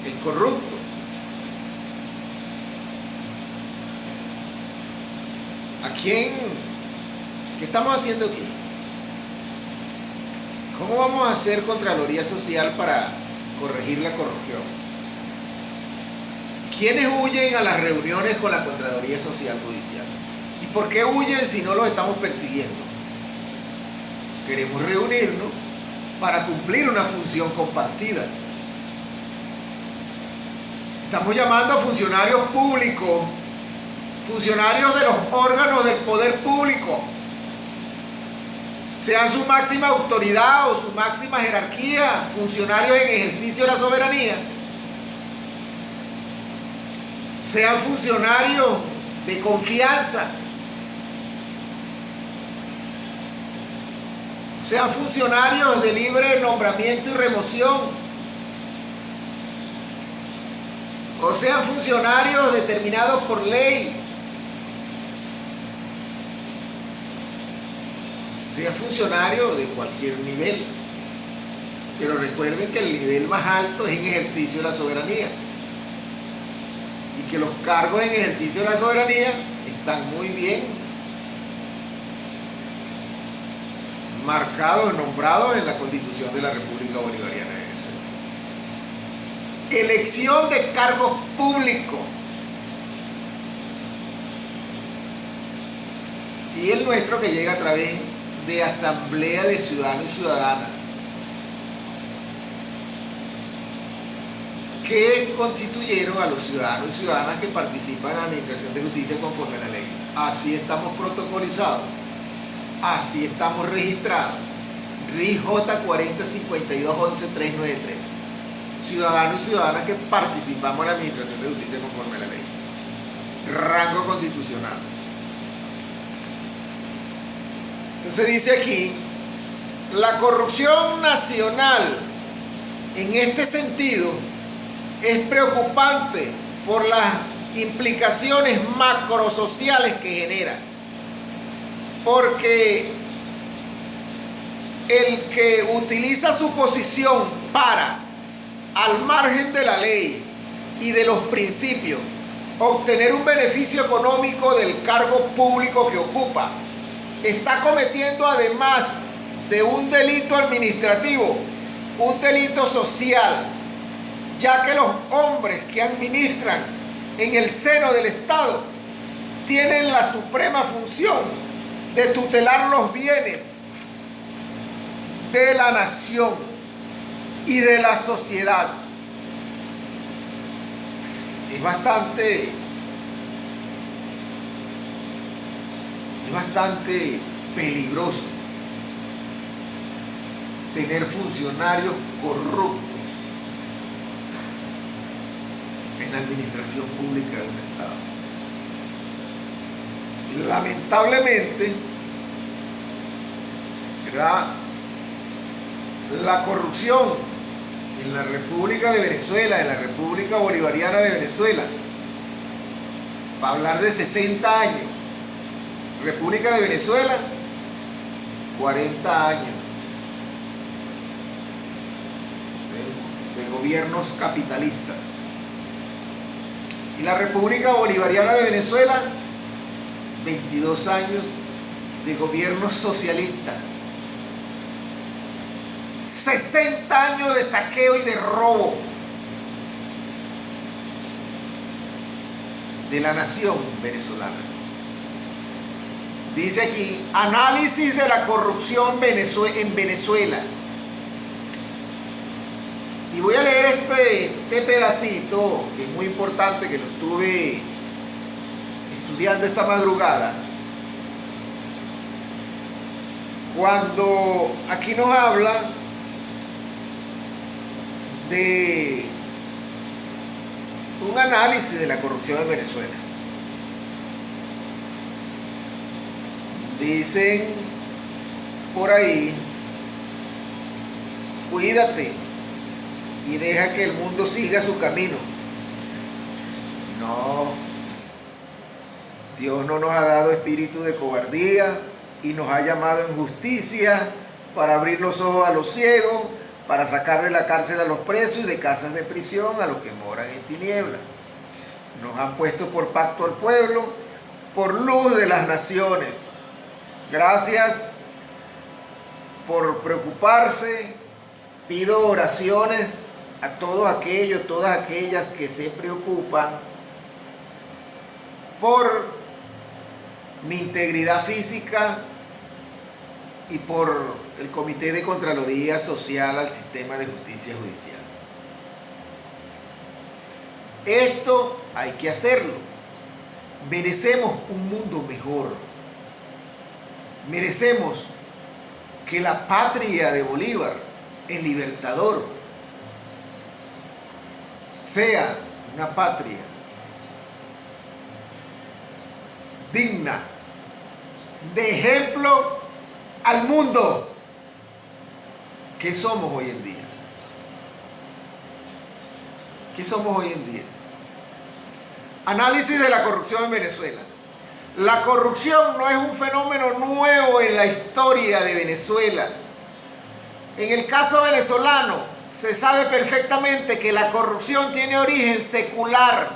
El corrupto. ¿Qué estamos haciendo aquí? ¿Cómo vamos a hacer Contraloría Social para corregir la corrupción? ¿Quiénes huyen a las reuniones con la Contraloría Social Judicial? ¿Y por qué huyen si no los estamos persiguiendo? Queremos reunirnos para cumplir una función compartida. Estamos llamando a funcionarios públicos, funcionarios de los órganos del poder público, sean su máxima autoridad o su máxima jerarquía, funcionarios en ejercicio de la soberanía, sean funcionarios de confianza, sean funcionarios de libre nombramiento y remoción, o sean funcionarios determinados por ley, sea funcionario de cualquier nivel. Pero recuerden que el nivel más alto es en ejercicio de la soberanía y que los cargos en ejercicio de la soberanía están muy bien marcados, nombrados en la Constitución de la República Bolivariana de Venezuela. Elección de cargos públicos. Y el nuestro, que llega a través de asamblea de ciudadanos y ciudadanas que constituyeron a los ciudadanos y ciudadanas que participan en la administración de justicia conforme a la ley. Así estamos protocolizados, así estamos registrados. RIJ 405211-393. Ciudadanos y ciudadanas que participamos en la administración de justicia conforme a la ley. Rango constitucional. Entonces dice aquí, la corrupción nacional en este sentido es preocupante por las implicaciones macrosociales que genera, porque el que utiliza su posición para, al margen de la ley y de los principios, obtener un beneficio económico del cargo público que ocupa, está cometiendo, además de un delito administrativo, un delito social, ya que los hombres que administran en el seno del Estado tienen la suprema función de tutelar los bienes de la nación y de la sociedad. Es bastante bastante peligroso tener funcionarios corruptos en la administración pública de un Estado. Lamentablemente, ¿verdad?, la corrupción en la República de Venezuela, en la República Bolivariana de Venezuela, para hablar de 60 años, República de Venezuela, 40 años de gobiernos capitalistas. Y la República Bolivariana de Venezuela, 22 años de gobiernos socialistas. 60 años de saqueo y de robo de la nación venezolana. Dice aquí, análisis de la corrupción en Venezuela. Y voy a leer este pedacito, que es muy importante, que lo estuve estudiando esta madrugada. Cuando aquí nos habla de un análisis de la corrupción en Venezuela. Dicen por ahí, cuídate y deja que el mundo siga su camino. No, Dios no nos ha dado espíritu de cobardía y nos ha llamado en justicia para abrir los ojos a los ciegos, para sacar de la cárcel a los presos y de casas de prisión a los que moran en tinieblas. Nos han puesto por pacto al pueblo, por luz de las naciones. Gracias por preocuparse. Pido oraciones a todos aquellos, todas aquellas que se preocupan por mi integridad física y por el Comité de Contraloría Social al Sistema de Justicia Judicial. Esto hay que hacerlo. Merecemos un mundo mejor. Merecemos que la patria de Bolívar, el libertador, sea una patria digna, de ejemplo al mundo. ¿Qué somos hoy en día? ¿Qué somos hoy en día? Análisis de la corrupción en Venezuela. La corrupción no es un fenómeno nuevo en la historia de Venezuela. En el caso venezolano, se sabe perfectamente que la corrupción tiene origen secular.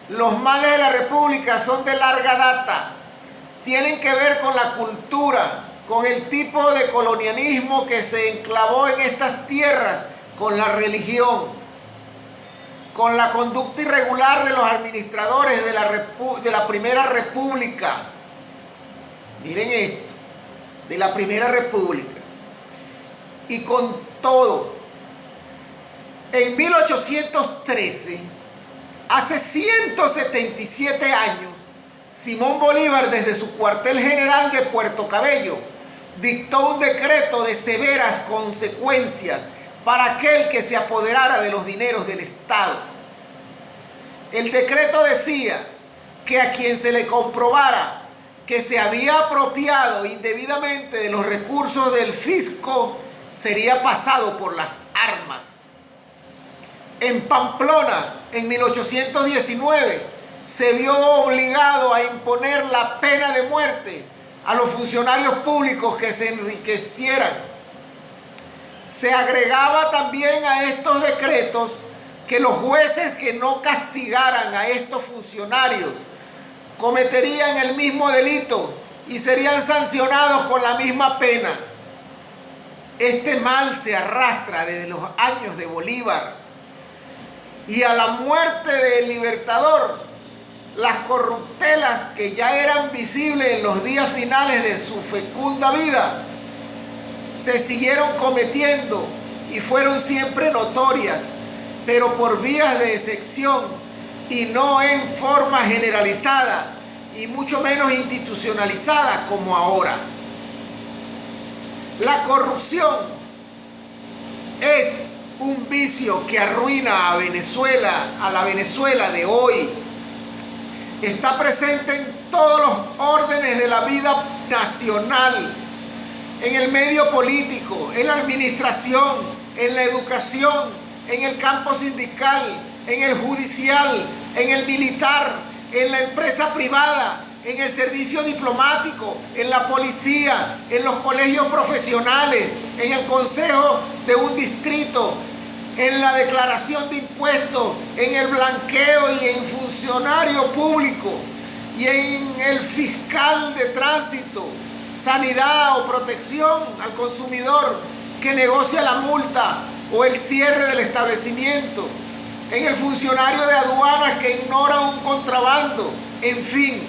Los males de la República son de larga data. Tienen que ver con la cultura, con el tipo de colonialismo que se enclavó en estas tierras, con la religión, con la conducta irregular de los administradores de la Primera República. Miren esto, de la Primera República. Y con todo, en 1813, hace 177 años, Simón Bolívar, desde su cuartel general de Puerto Cabello, dictó un decreto de severas consecuencias para aquel que se apoderara de los dineros del Estado. El decreto decía que a quien se le comprobara que se había apropiado indebidamente de los recursos del fisco, sería pasado por las armas. En Pamplona, en 1819, se vio obligado a imponer la pena de muerte a los funcionarios públicos que se enriquecieran. Se agregaba también a estos decretos que los jueces que no castigaran a estos funcionarios cometerían el mismo delito y serían sancionados con la misma pena. Este mal se arrastra desde los años de Bolívar, y a la muerte del libertador, las corruptelas que ya eran visibles en los días finales de su fecunda vida se siguieron cometiendo y fueron siempre notorias, pero por vías de excepción y no en forma generalizada, y mucho menos institucionalizada como ahora. La corrupción es un vicio que arruina a Venezuela, a la Venezuela de hoy. Está presente en todos los órdenes de la vida nacional, en el medio político, en la administración, en la educación, en el campo sindical, en el judicial, en el militar, en la empresa privada, en el servicio diplomático, en la policía, en los colegios profesionales, en el consejo de un distrito, en la declaración de impuestos, en el blanqueo y en funcionario público y en el fiscal de tránsito, sanidad o protección al consumidor que negocia la multa o el cierre del establecimiento, en el funcionario de aduanas que ignora un contrabando, en fin,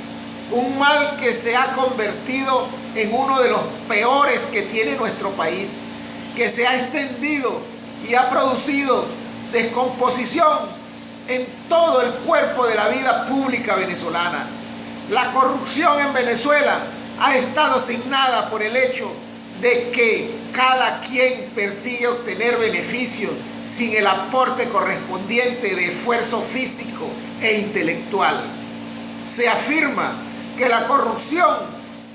un mal que se ha convertido en uno de los peores que tiene nuestro país, que se ha extendido y ha producido descomposición en todo el cuerpo de la vida pública venezolana. La corrupción en Venezuela ha estado asignada por el hecho de que cada quien persigue obtener beneficios sin el aporte correspondiente de esfuerzo físico e intelectual. Se afirma que la corrupción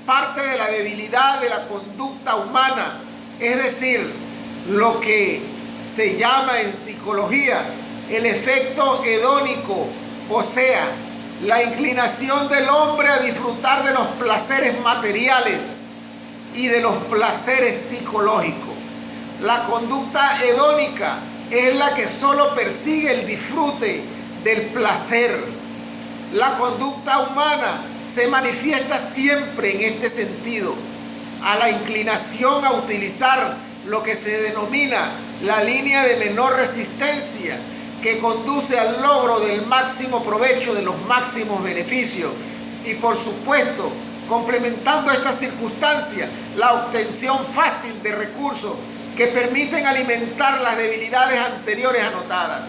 parte de la debilidad de la conducta humana, es decir, lo que se llama en psicología el efecto hedónico, o sea, la inclinación del hombre a disfrutar de los placeres materiales y de los placeres psicológicos. La conducta hedónica es la que solo persigue el disfrute del placer. La conducta humana se manifiesta siempre en este sentido, a la inclinación a utilizar lo que se denomina la línea de menor resistencia, que conduce al logro del máximo provecho, de los máximos beneficios y, por supuesto, complementando esta circunstancia, la obtención fácil de recursos que permiten alimentar las debilidades anteriores anotadas.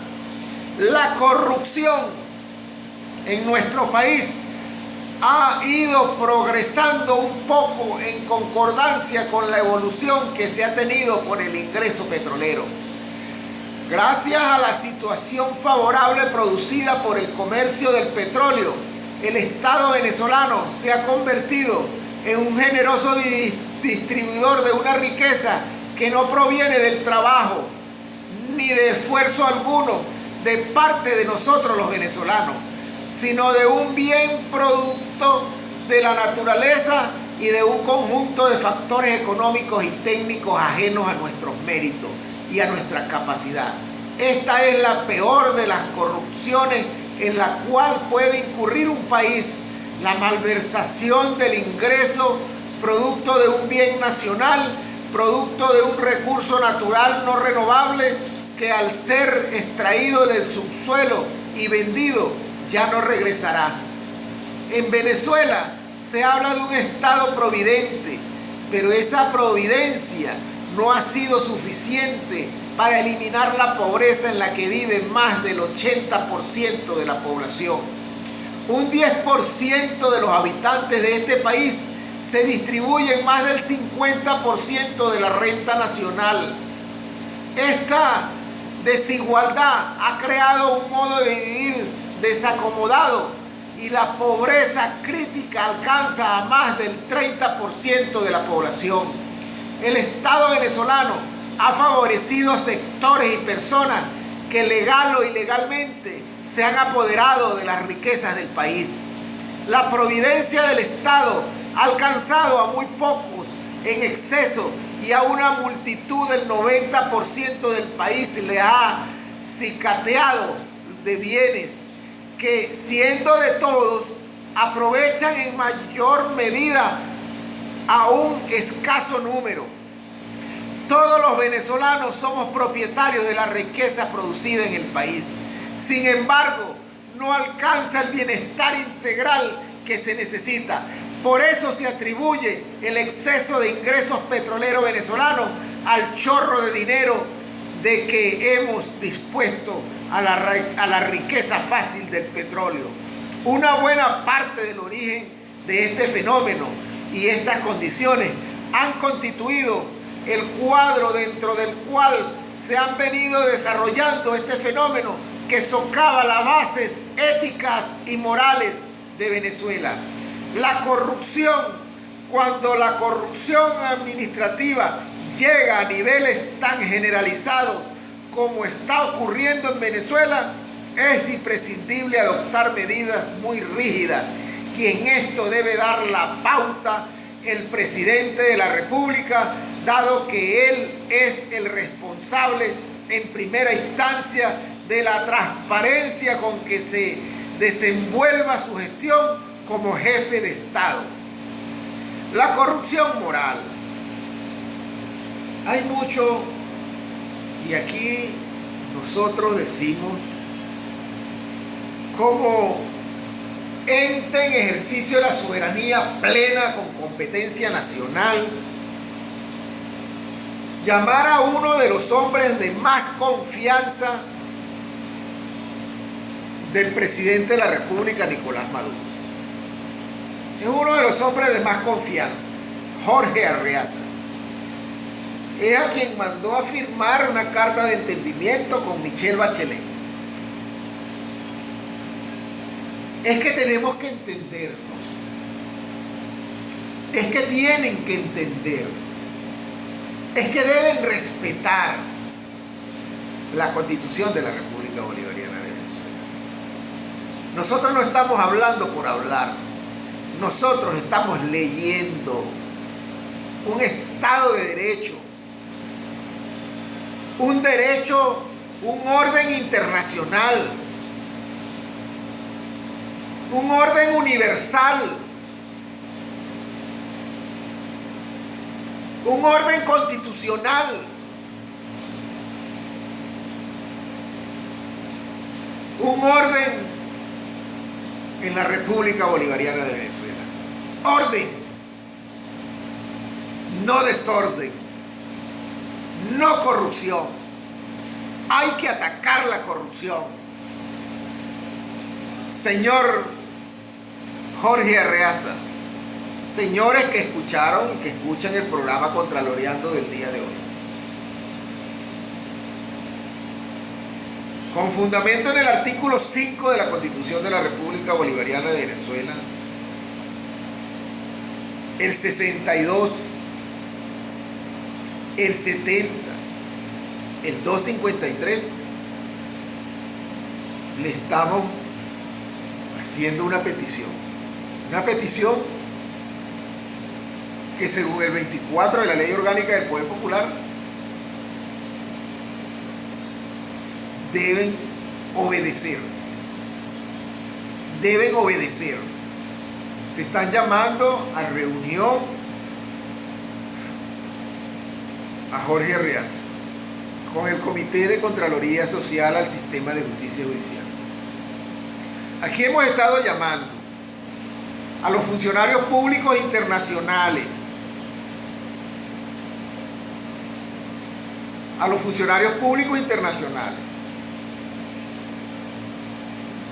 La corrupción en nuestro país ha ido progresando un poco en concordancia con la evolución que se ha tenido por el ingreso petrolero. Gracias a la situación favorable producida por el comercio del petróleo, el Estado venezolano se ha convertido en un generoso distribuidor de una riqueza que no proviene del trabajo ni de esfuerzo alguno de parte de nosotros los venezolanos, sino de un bien producto de la naturaleza y de un conjunto de factores económicos y técnicos ajenos a nuestros méritos y a nuestra capacidad. Esta es la peor de las corrupciones en la cual puede incurrir un país: la malversación del ingreso producto de un bien nacional, producto de un recurso natural no renovable que, al ser extraído del subsuelo y vendido, ya no regresará. En Venezuela se habla de un Estado providente, pero esa providencia no ha sido suficiente para eliminar la pobreza en la que vive más del 80% de la población. Un 10% de los habitantes de este país se distribuyen más del 50% de la renta nacional. Esta desigualdad ha creado un modo de vivir desacomodado y la pobreza crítica alcanza a más del 30% de la población. El Estado venezolano ha favorecido a sectores y personas que legal o ilegalmente se han apoderado de las riquezas del país. La providencia del Estado ha alcanzado a muy pocos en exceso y a una multitud del 90% del país le ha cicateado de bienes que, siendo de todos, aprovechan en mayor medida a un escaso número. Todos los venezolanos somos propietarios de la riqueza producida en el país. Sin embargo, no alcanza el bienestar integral que se necesita. Por eso se atribuye el exceso de ingresos petroleros venezolanos al chorro de dinero de que hemos dispuesto a la riqueza fácil del petróleo. Una buena parte del origen de este fenómeno y estas condiciones han constituido el cuadro dentro del cual se han venido desarrollando este fenómeno que socava las bases éticas y morales de Venezuela. La corrupción, cuando la corrupción administrativa llega a niveles tan generalizados como está ocurriendo en Venezuela, es imprescindible adoptar medidas muy rígidas. Y en esto debe dar la pauta el presidente de la República, dado que él es el responsable en primera instancia de la transparencia con que se desenvuelva su gestión como jefe de Estado. La corrupción moral. Hay mucho, y aquí nosotros decimos, como ente en ejercicio de la soberanía plena con competencia nacional, llamar a uno de los hombres de más confianza del presidente de la República, Nicolás Maduro. Es uno de los hombres de más confianza, Jorge Arreaza. Es a quien mandó a firmar una carta de entendimiento con Michelle Bachelet. Es que tenemos que entendernos. Es que tienen que entender. Es que deben respetar la Constitución de la República Bolivariana de Venezuela. Nosotros no estamos hablando por hablar. Nosotros estamos leyendo un Estado de Derecho, un derecho, un orden internacional, un orden universal, un orden constitucional, un orden en la República Bolivariana de Venezuela. Orden, no desorden, no corrupción. Hay que atacar la corrupción. Señor Jorge Arreaza, señores que escucharon y que escuchan el programa Contraloreando del día de hoy, con fundamento en el artículo 5 de la Constitución de la República Bolivariana de Venezuela, el 62, el 70, el 253, le estamos haciendo una petición que según el 24 de la Ley Orgánica del Poder Popular deben obedecer. Se están llamando a reunión a Jorge Arreaza con el Comité de Contraloría Social al Sistema de Justicia Judicial. Aquí hemos estado llamando a los funcionarios públicos internacionales,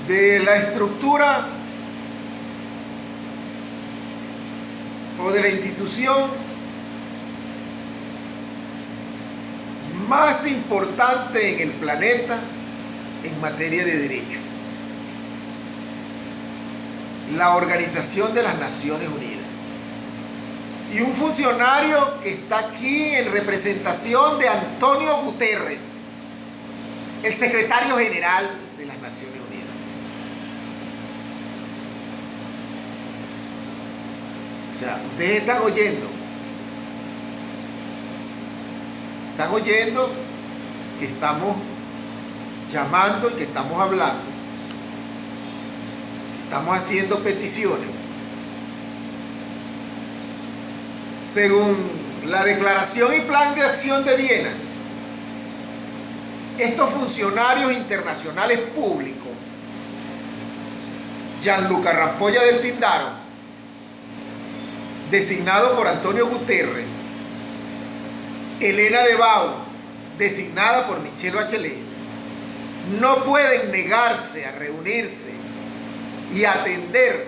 de la estructura o de la institución más importante en el planeta en materia de derecho, la Organización de las Naciones Unidas. Y un funcionario que está aquí en representación de Antonio Guterres, el secretario general de las Naciones Unidas. O sea, ustedes están oyendo que estamos llamando y que estamos hablando, estamos haciendo peticiones. Según la Declaración y Plan de Acción de Viena, estos funcionarios internacionales públicos, Gianluca Rampolla del Tindaro, designado por Antonio Guterres, Elena de Bau, designada por Michelle Bachelet, no pueden negarse a reunirse y atender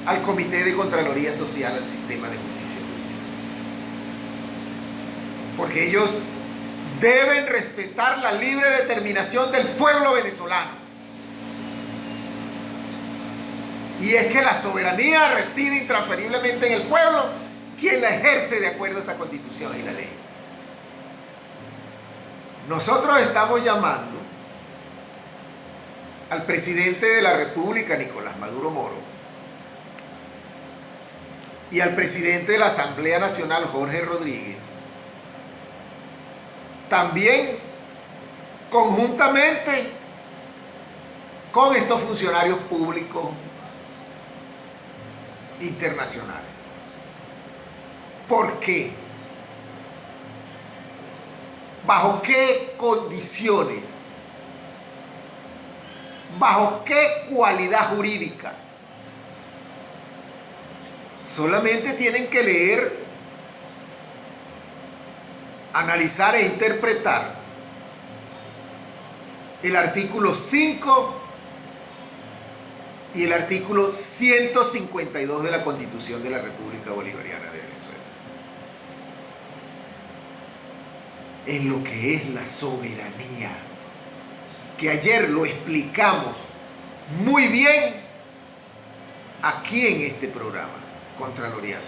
al Comité de Contraloría Social, al sistema de justicia judicial. Porque ellos deben respetar la libre determinación del pueblo venezolano. Y es que la soberanía reside intransferiblemente en el pueblo, quien la ejerce de acuerdo a esta Constitución y la ley. Nosotros estamos llamando al presidente de la República, Nicolás Maduro Moro, y al presidente de la Asamblea Nacional, Jorge Rodríguez, también conjuntamente con estos funcionarios públicos internacionales. ¿Por qué? ¿Bajo qué condiciones? ¿Bajo qué cualidad jurídica? Solamente tienen que leer, analizar e interpretar el artículo 5 y el artículo 152 de la Constitución de la República Bolivariana de Venezuela. En lo que es la soberanía, que ayer lo explicamos muy bien aquí en este programa contralorial.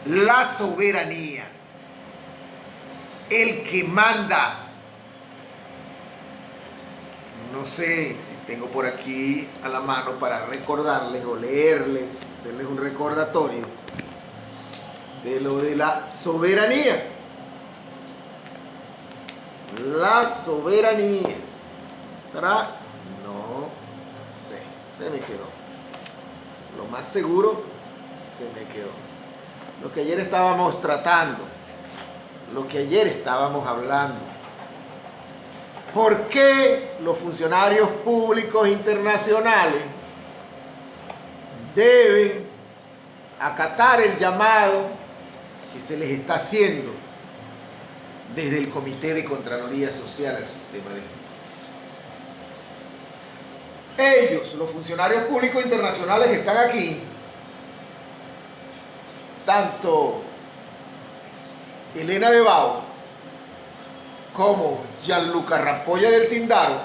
La soberanía, el que manda. No sé si tengo por aquí a la mano para recordarles o leerles, hacerles un recordatorio de lo de la soberanía. La soberanía. ¿Estará? No sé, se me quedó. Lo más seguro, se me quedó. Lo que ayer estábamos tratando, lo que ayer estábamos hablando. ¿Por qué los funcionarios públicos internacionales deben acatar el llamado que se les está haciendo desde el Comité de Contraloría Social al sistema de justicia? Ellos, los funcionarios públicos internacionales que están aquí, tanto Elena de Bao como Gianluca Rampolla del Tindaro,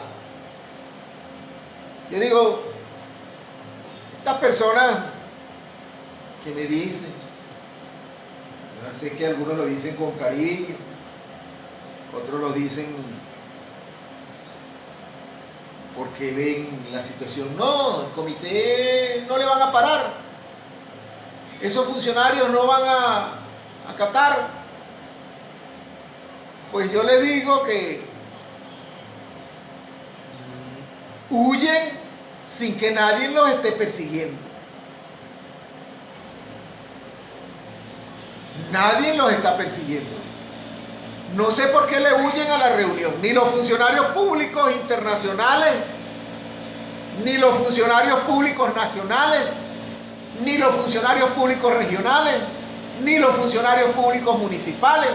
yo digo, estas personas que me dicen, yo sé que algunos lo dicen con cariño, otros lo dicen porque ven la situación. No, el comité no le van a parar. Esos funcionarios no van a acatar. Pues yo les digo que huyen sin que nadie los esté persiguiendo. Nadie los está persiguiendo. No sé por qué le huyen a la reunión, ni los funcionarios públicos internacionales, ni los funcionarios públicos nacionales, ni los funcionarios públicos regionales, ni los funcionarios públicos municipales.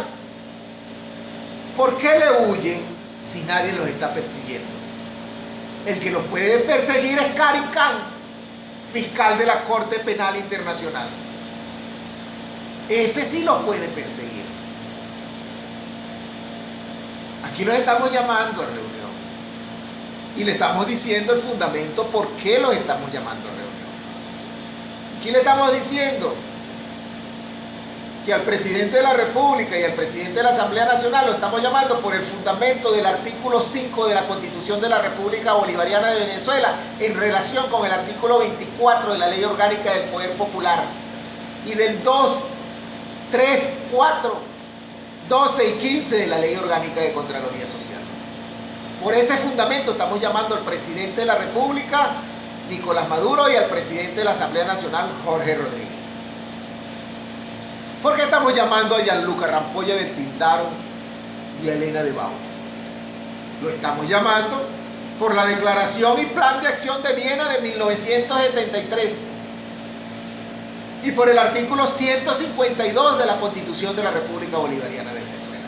¿Por qué le huyen si nadie los está persiguiendo? El que los puede perseguir es Karim Khan, fiscal de la Corte Penal Internacional. Ese sí los puede perseguir. Aquí los estamos llamando a reunión y le estamos diciendo el fundamento por qué los estamos llamando a reunión. Aquí le estamos diciendo que al presidente de la República y al presidente de la Asamblea Nacional lo estamos llamando por el fundamento del artículo 5 de la Constitución de la República Bolivariana de Venezuela en relación con el artículo 24 de la Ley Orgánica del Poder Popular y del 2, 3, 4, 12 y 15 de la Ley Orgánica de Contraloría Social. Por ese fundamento estamos llamando al presidente de la República, Nicolás Maduro, y al presidente de la Asamblea Nacional, Jorge Rodríguez. ¿Por qué estamos llamando a Gianluca Rampolla del Tindaro y a Elena de Bao? Lo estamos llamando por la Declaración y Plan de Acción de Viena de 1973 y por el artículo 152 de la Constitución de la República Bolivariana de Venezuela.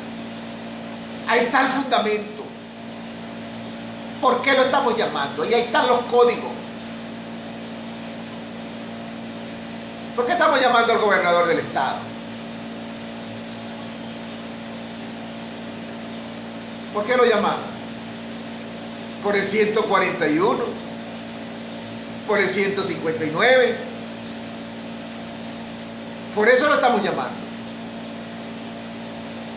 Ahí está el fundamento. ¿Por qué lo estamos llamando? Y ahí están los códigos. ¿Por qué estamos llamando al gobernador del estado? ¿Por qué lo llamamos? Por el 141, por el 159. Por eso lo estamos llamando.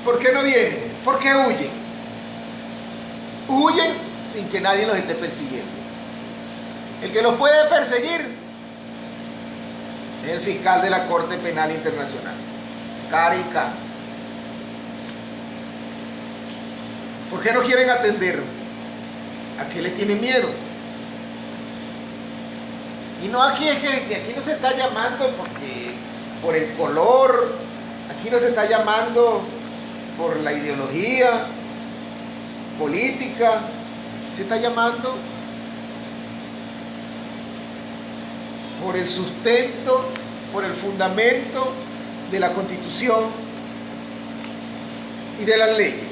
¿Por qué no vienen? ¿Por qué huyen? Huyen sin que nadie los esté persiguiendo. El que los puede perseguir es el fiscal de la Corte Penal Internacional, Carica. ¿Por qué no quieren atender? ¿A qué le tienen miedo? Y no, aquí es que aquí no se está llamando por el color, aquí no se está llamando por la ideología política, se está llamando por el sustento, por el fundamento de la Constitución y de las leyes.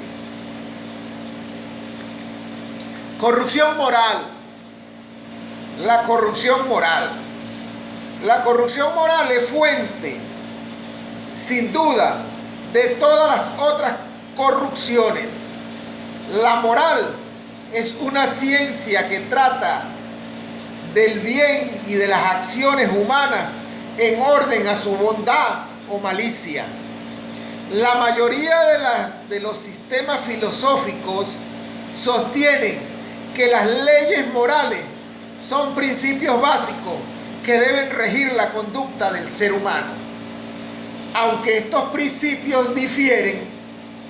Corrupción moral. La corrupción moral. La corrupción moral es fuente, sin duda, de todas las otras corrupciones. La moral es una ciencia que trata del bien y de las acciones humanas en orden a su bondad o malicia. La mayoría de los sistemas filosóficos sostienen que las leyes morales son principios básicos que deben regir la conducta del ser humano. Aunque estos principios difieren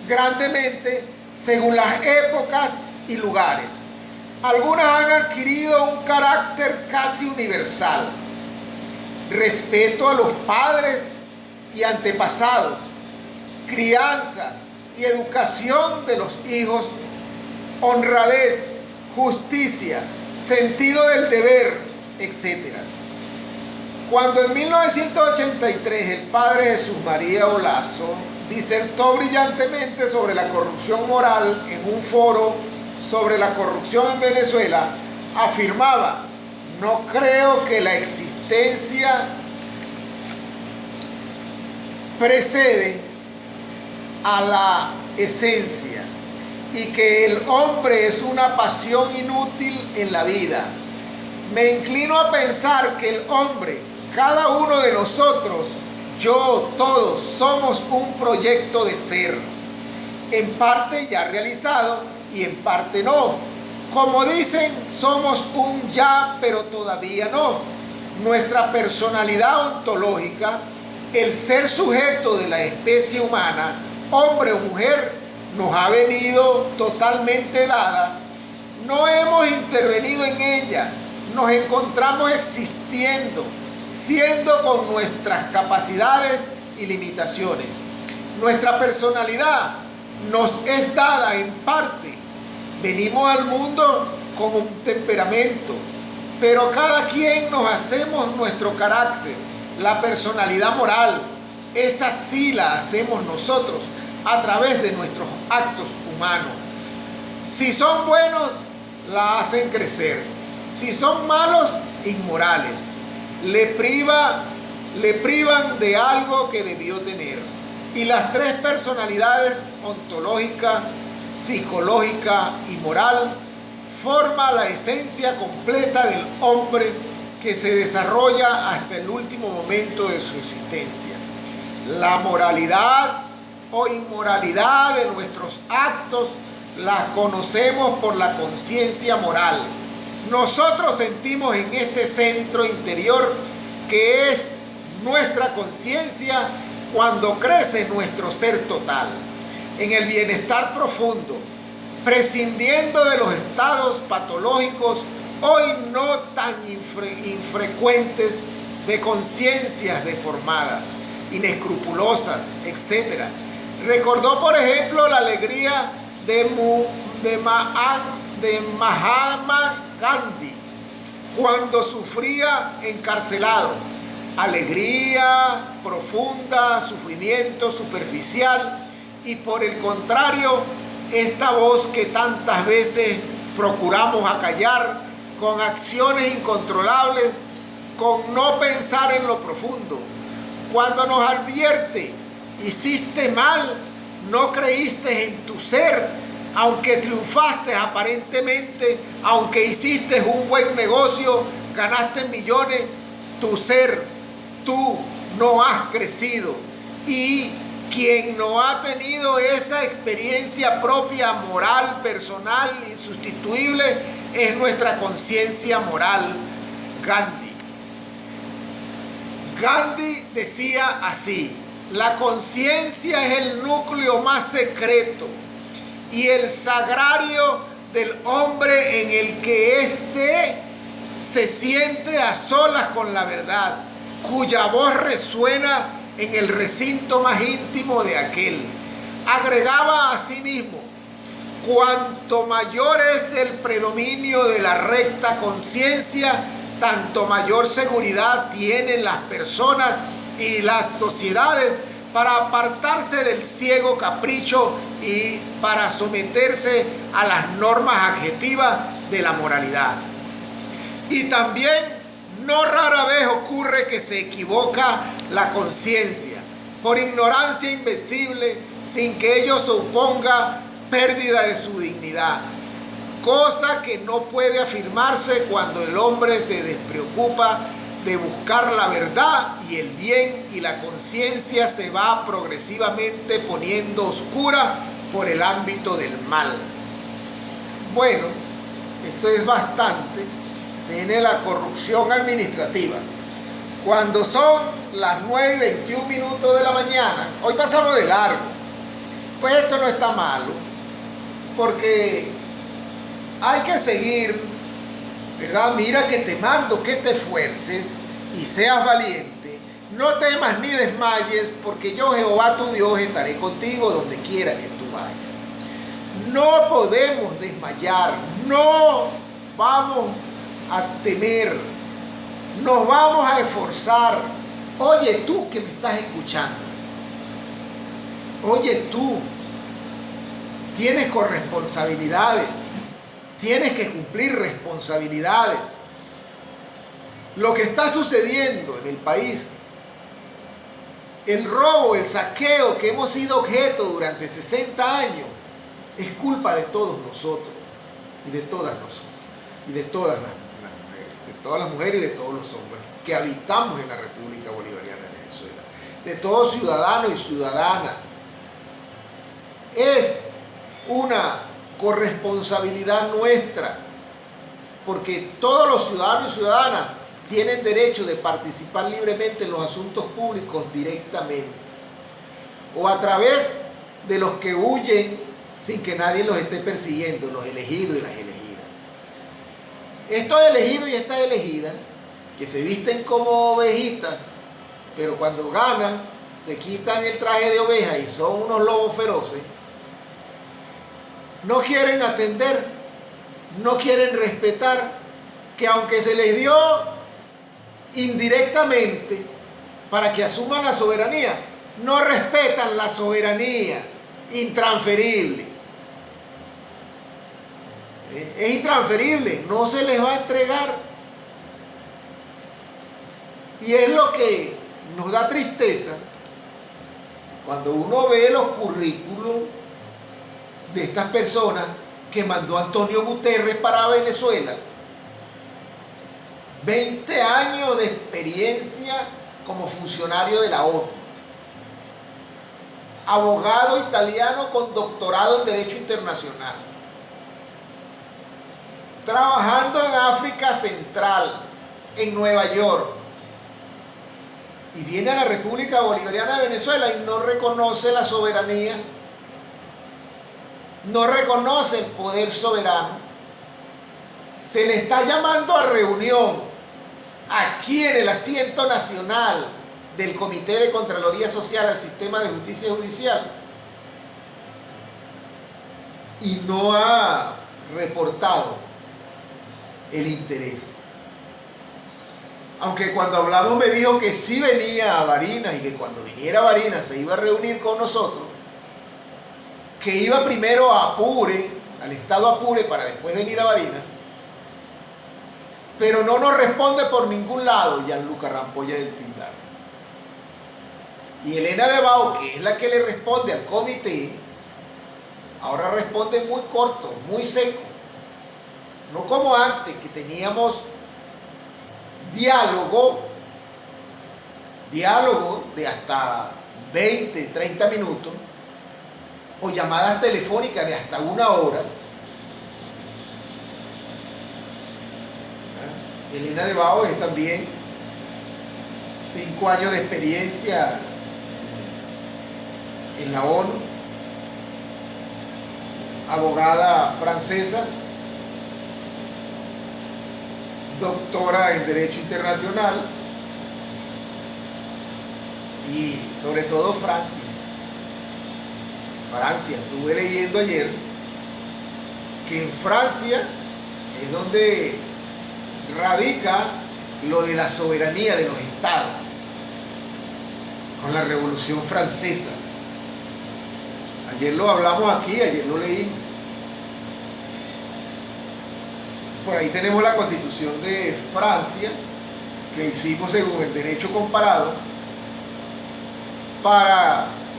grandemente según las épocas y lugares. Algunas han adquirido un carácter casi universal. Respeto a los padres y antepasados, crianzas y educación de los hijos, honradez, justicia, sentido del deber, etc. Cuando en 1983 el padre Jesús María Olazo disertó brillantemente sobre la corrupción moral en un foro sobre la corrupción en Venezuela, afirmaba: no creo que la existencia precede a la esencia y que el hombre es una pasión inútil en la vida. Me inclino a pensar que el hombre, cada uno de nosotros, yo, todos, somos un proyecto de ser, en parte ya realizado y en parte no. Como dicen, somos un ya, pero todavía no. Nuestra personalidad ontológica, el ser sujeto de la especie humana, hombre o mujer, nos ha venido totalmente dada. No hemos intervenido en ella, nos encontramos existiendo, siendo con nuestras capacidades y limitaciones. Nuestra personalidad nos es dada en parte. Venimos al mundo con un temperamento, pero cada quien nos hacemos nuestro carácter, la personalidad moral. Esa sí la hacemos nosotros a través de nuestros actos humanos. Si son buenos, la hacen crecer. Si son malos, inmorales. Le privan de algo que debió tener. Y las tres personalidades, ontológica, psicológica y moral, forman la esencia completa del hombre que se desarrolla hasta el último momento de su existencia. La moralidad o inmoralidad de nuestros actos las conocemos por la conciencia moral. Nosotros sentimos en este centro interior, que es nuestra conciencia, cuando crece nuestro ser total, en el bienestar profundo, prescindiendo de los estados patológicos, hoy no tan infrecuentes, de conciencias deformadas, inescrupulosas, etc. Recordó, por ejemplo, la alegría de Mahatma Gandhi cuando sufría encarcelado. Alegría profunda, sufrimiento superficial, y por el contrario, esta voz que tantas veces procuramos acallar, con acciones incontrolables, con no pensar en lo profundo. Cuando nos advierte, hiciste mal, no creíste en tu ser, aunque triunfaste aparentemente, aunque hiciste un buen negocio, ganaste millones, tu ser, tú no has crecido. Y quien no ha tenido esa experiencia propia, moral, personal, insustituible, es nuestra conciencia moral, Gandhi. Gandhi decía así: la conciencia es el núcleo más secreto y el sagrario del hombre, en el que éste se siente a solas con la verdad, cuya voz resuena en el recinto más íntimo de aquel. Agregaba a sí mismo: cuanto mayor es el predominio de la recta conciencia, tanto mayor seguridad tienen las personas y las sociedades para apartarse del ciego capricho y para someterse a las normas adjetivas de la moralidad. Y también no rara vez ocurre que se equivoca la conciencia por ignorancia invencible, sin que ello suponga pérdida de su dignidad, cosa que no puede afirmarse cuando el hombre se despreocupa de buscar la verdad y el bien, y la conciencia se va progresivamente poniendo oscura por el ámbito del mal. Bueno, eso es bastante. Viene la corrupción administrativa. Cuando son las 9:21 de la mañana, hoy pasamos de largo, pues esto no está malo, porque hay que seguir, ¿verdad? Mira que te mando que te esfuerces y seas valiente, no temas ni desmayes, porque yo, Jehová tu Dios, estaré contigo donde quiera que tú vayas. No podemos desmayar, no vamos a temer, nos vamos a esforzar. Oye tú que me estás escuchando, oye tú, tienes corresponsabilidades, tienes que cumplir responsabilidades. Lo que está sucediendo en el país, el robo, el saqueo que hemos sido objeto durante 60 años, es culpa de todos nosotros y de todas nosotras y de todas las mujeres, de todas las mujeres y de todos los hombres que habitamos en la República Bolivariana de Venezuela, de todo ciudadano y ciudadana. Es una corresponsabilidad nuestra, porque todos los ciudadanos y ciudadanas tienen derecho de participar libremente en los asuntos públicos directamente o a través de los que huyen sin que nadie los esté persiguiendo, los elegidos y las elegidas. Estos elegidos y estas elegidas, que se visten como ovejitas, pero cuando ganan se quitan el traje de oveja y son unos lobos feroces, no quieren atender, no quieren respetar, que aunque se les dio indirectamente para que asuman la soberanía, no respetan la soberanía intransferible. Es intransferible, no se les va a entregar. Y es lo que nos da tristeza cuando uno ve los currículos de estas personas que mandó Antonio Guterres para Venezuela. 20 años de experiencia como funcionario de la ONU. Abogado italiano con doctorado en Derecho Internacional. Trabajando en África Central, en Nueva York. Y viene a la República Bolivariana de Venezuela y no reconoce la soberanía, no reconoce el poder soberano. Se le está llamando a reunión aquí en el asiento nacional del Comité de Contraloría Social al Sistema de Justicia Judicial y no ha reportado el interés. Aunque cuando hablamos me dijo que sí venía a Barinas y que cuando viniera a Barinas se iba a reunir con nosotros, que iba primero a Apure al estado Apure para después venir a Barinas, pero no nos responde por ningún lado Gianluca Rampolla del Tindar. Y Elena de Bao, que es la que le responde al comité, ahora responde muy corto, muy seco. No como antes, que teníamos diálogo de hasta 20, 30 minutos, o llamadas telefónicas de hasta 1 hora. Elena de Bao es también 5 años de experiencia en la ONU, abogada francesa, doctora en Derecho Internacional y sobre todo Francia. Estuve leyendo ayer que en Francia es donde radica lo de la soberanía de los estados, con la Revolución Francesa. Ayer lo hablamos aquí, ayer lo leímos. Por ahí tenemos la Constitución de Francia, que hicimos según el derecho comparado,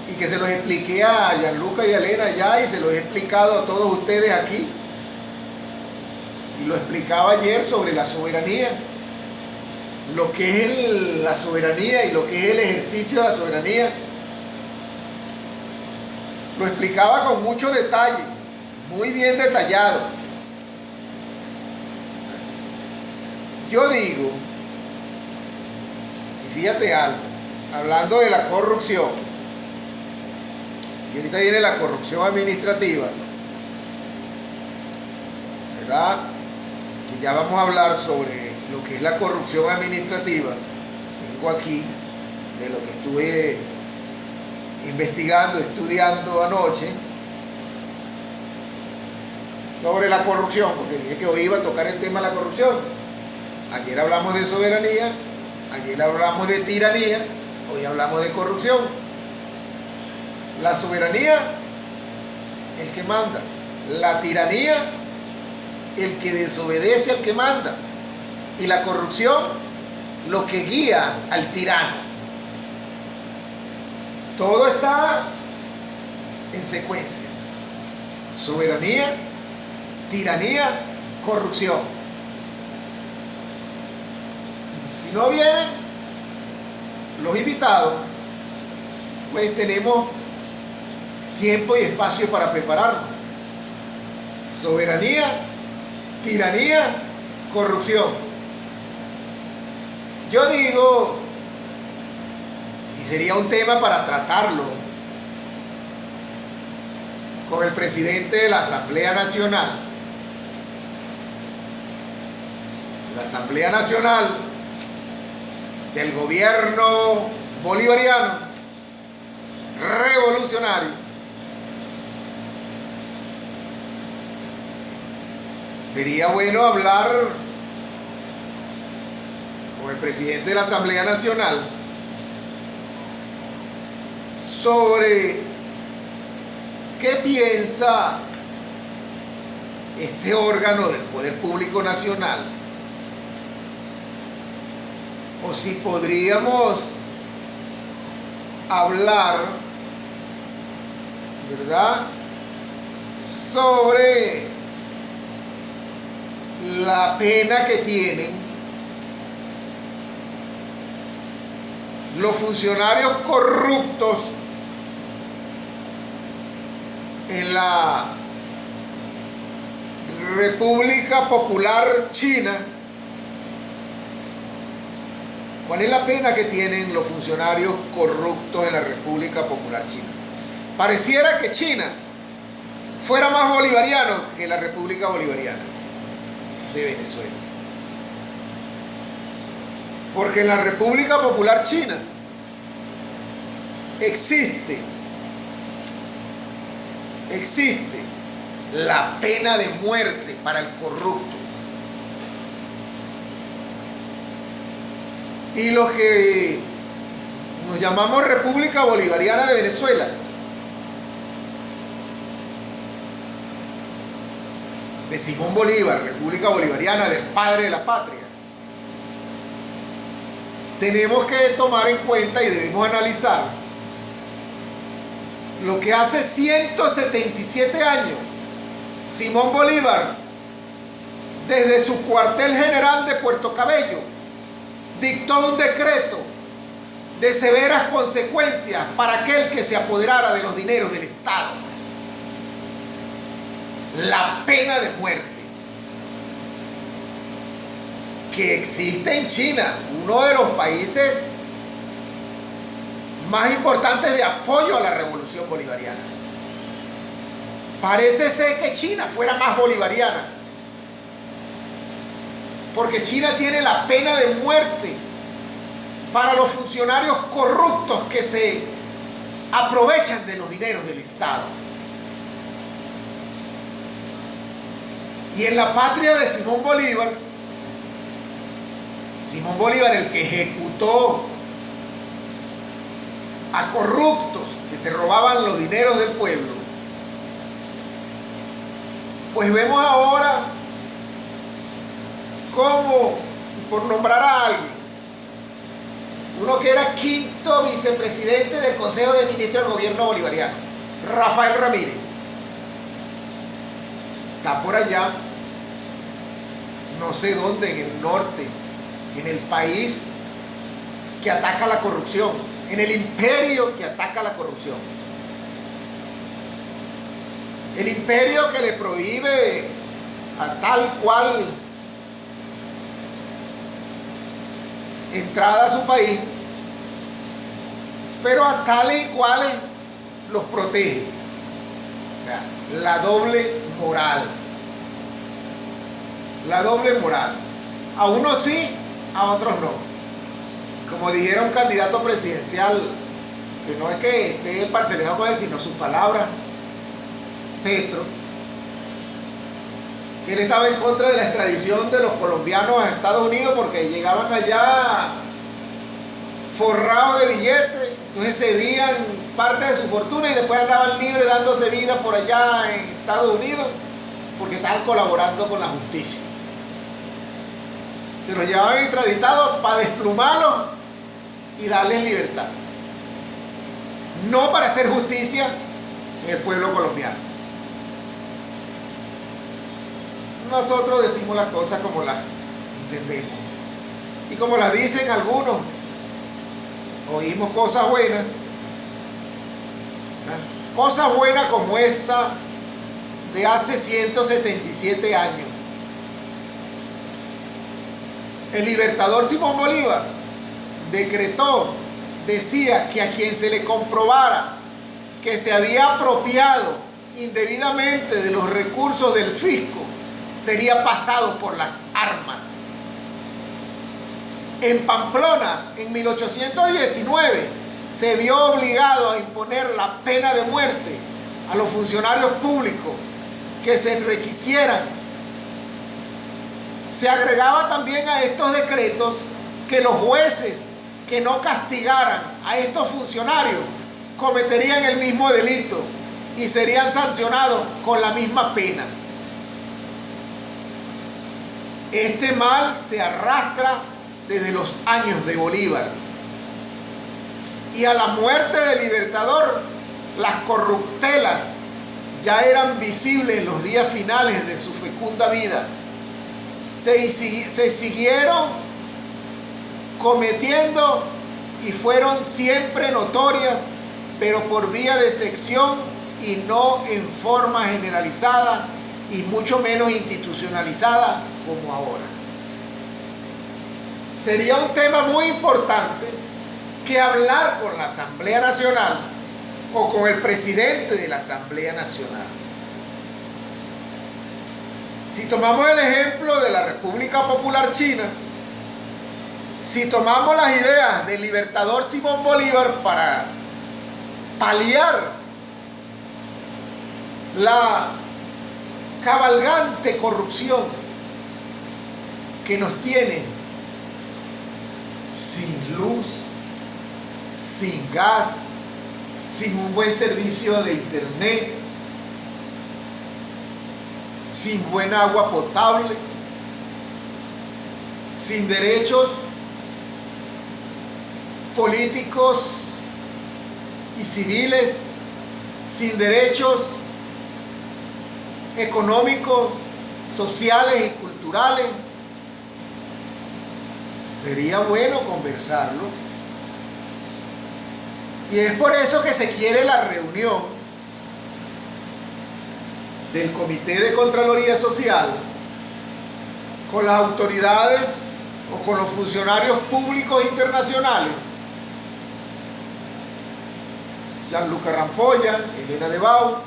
y que se los expliqué a Gianluca y a Elena ya, y se los he explicado a todos ustedes aquí. Y lo explicaba ayer sobre la soberanía, lo que es la soberanía y lo que es el ejercicio de la soberanía. Lo explicaba con mucho detalle, muy bien detallado. Yo digo, y fíjate algo, hablando de la corrupción, y ahorita viene la corrupción administrativa, ¿verdad? Que ya vamos a hablar sobre lo que es la corrupción administrativa. Vengo aquí de lo que estuve investigando, estudiando anoche sobre la corrupción, porque dije que hoy iba a tocar el tema de la corrupción. Ayer hablamos de soberanía, ayer hablamos de tiranía, hoy hablamos de corrupción. La soberanía, el que manda. La tiranía, el que desobedece al que manda. Y la corrupción, lo que guía al tirano. Todo está en secuencia. Soberanía, tiranía, corrupción. Si no vienen los invitados, pues tenemos tiempo y espacio para prepararnos. Soberanía, tiranía, corrupción. Yo digo, y sería un tema para tratarlo con el presidente de la Asamblea Nacional. La Asamblea Nacional del gobierno bolivariano revolucionario, sería bueno hablar con el presidente de la Asamblea Nacional sobre qué piensa este órgano del Poder Público Nacional, o si podríamos hablar, ¿verdad?, sobre la pena que tienen los funcionarios corruptos en la República Popular China. ¿Cuál es la pena que tienen los funcionarios corruptos en la República Popular China? Pareciera que China fuera más bolivariano que la República Bolivariana de Venezuela. Porque en la República Popular China existe la pena de muerte para el corrupto. Y los que nos llamamos República Bolivariana de Venezuela, de Simón Bolívar, República Bolivariana, del padre de la patria, tenemos que tomar en cuenta y debemos analizar lo que hace 177 años Simón Bolívar, desde su cuartel general de Puerto Cabello, dictó un decreto de severas consecuencias para aquel que se apoderara de los dineros del Estado. La pena de muerte, que existe en China, uno de los países más importantes de apoyo a la revolución bolivariana. Parece ser que China fuera más bolivariana, porque China tiene la pena de muerte para los funcionarios corruptos que se aprovechan de los dineros del Estado. Y en la patria de Simón Bolívar, el que ejecutó a corruptos que se robaban los dineros del pueblo, pues vemos ahora cómo, por nombrar a alguien, uno que era quinto vicepresidente del Consejo de Ministros del Gobierno Bolivariano, Rafael Ramírez, está por allá, no sé dónde, en el norte, en el país que ataca la corrupción, en el imperio que ataca la corrupción, el imperio que le prohíbe a tal cual entrada a su país, pero a tales y cuales los protege. O sea, la doble moral. La doble moral. A unos sí, a otros no. Como dijera un candidato presidencial, que no es que esté parcelado con él, sino sus palabras, Petro, que él estaba en contra de la extradición de los colombianos a Estados Unidos porque llegaban allá forrados de billetes, entonces cedían parte de su fortuna y después andaban libres dándose vida por allá en Estados Unidos porque estaban colaborando con la justicia. Se los llevaban extraditados para desplumarlos y darles libertad, no para hacer justicia en el pueblo colombiano. Nosotros decimos las cosas como las entendemos y como las dicen algunos. Oímos cosas buenas, cosas buenas como esta de hace 177 años. El libertador Simón Bolívar decretó, decía que a quien se le comprobara que se había apropiado indebidamente de los recursos del fisco sería pasado por las armas. En Pamplona, en 1819, se vio obligado a imponer la pena de muerte a los funcionarios públicos que se requisieran. Se agregaba también a estos decretos que los jueces que no castigaran a estos funcionarios cometerían el mismo delito y serían sancionados con la misma pena. Este mal se arrastra desde los años de Bolívar. Y a la muerte del libertador, las corruptelas ya eran visibles en los días finales de su fecunda vida. Se siguieron cometiendo y fueron siempre notorias, pero por vía de sección y no en forma generalizada y mucho menos institucionalizada como ahora. Sería un tema muy importante que hablar con la Asamblea Nacional o con el presidente de la Asamblea Nacional. Si tomamos el ejemplo de la República Popular China, si tomamos las ideas del libertador Simón Bolívar para paliar la cabalgante corrupción que nos tiene sin luz, sin gas, sin un buen servicio de internet, sin buen agua potable, sin derechos políticos y civiles, sin derechos económicos, sociales y culturales. Sería bueno conversarlo. Y es por eso que se quiere la reunión del Comité de Contraloría Social con las autoridades o con los funcionarios públicos internacionales, Gianluca Rampolla, Elena de Bau,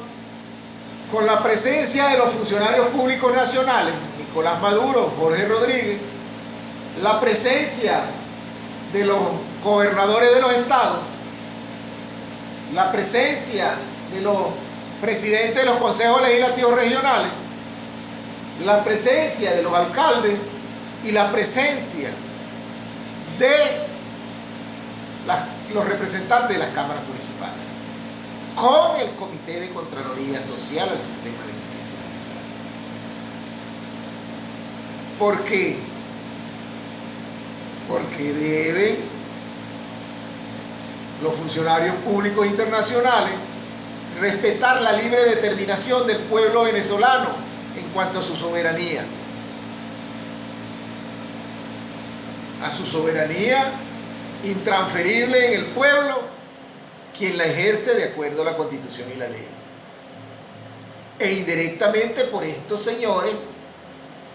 con la presencia de los funcionarios públicos nacionales, Nicolás Maduro, Jorge Rodríguez, la presencia de los gobernadores de los estados, la presencia de los presidentes de los consejos legislativos regionales, la presencia de los alcaldes y la presencia de los representantes de las cámaras municipales, con el Comité de Contraloría Social al sistema de justicia judicial. ¿Por qué? Porque deben los funcionarios públicos internacionales respetar la libre determinación del pueblo venezolano en cuanto a su soberanía. A su soberanía intransferible en el pueblo, quien la ejerce de acuerdo a la Constitución y la ley. E indirectamente por estos señores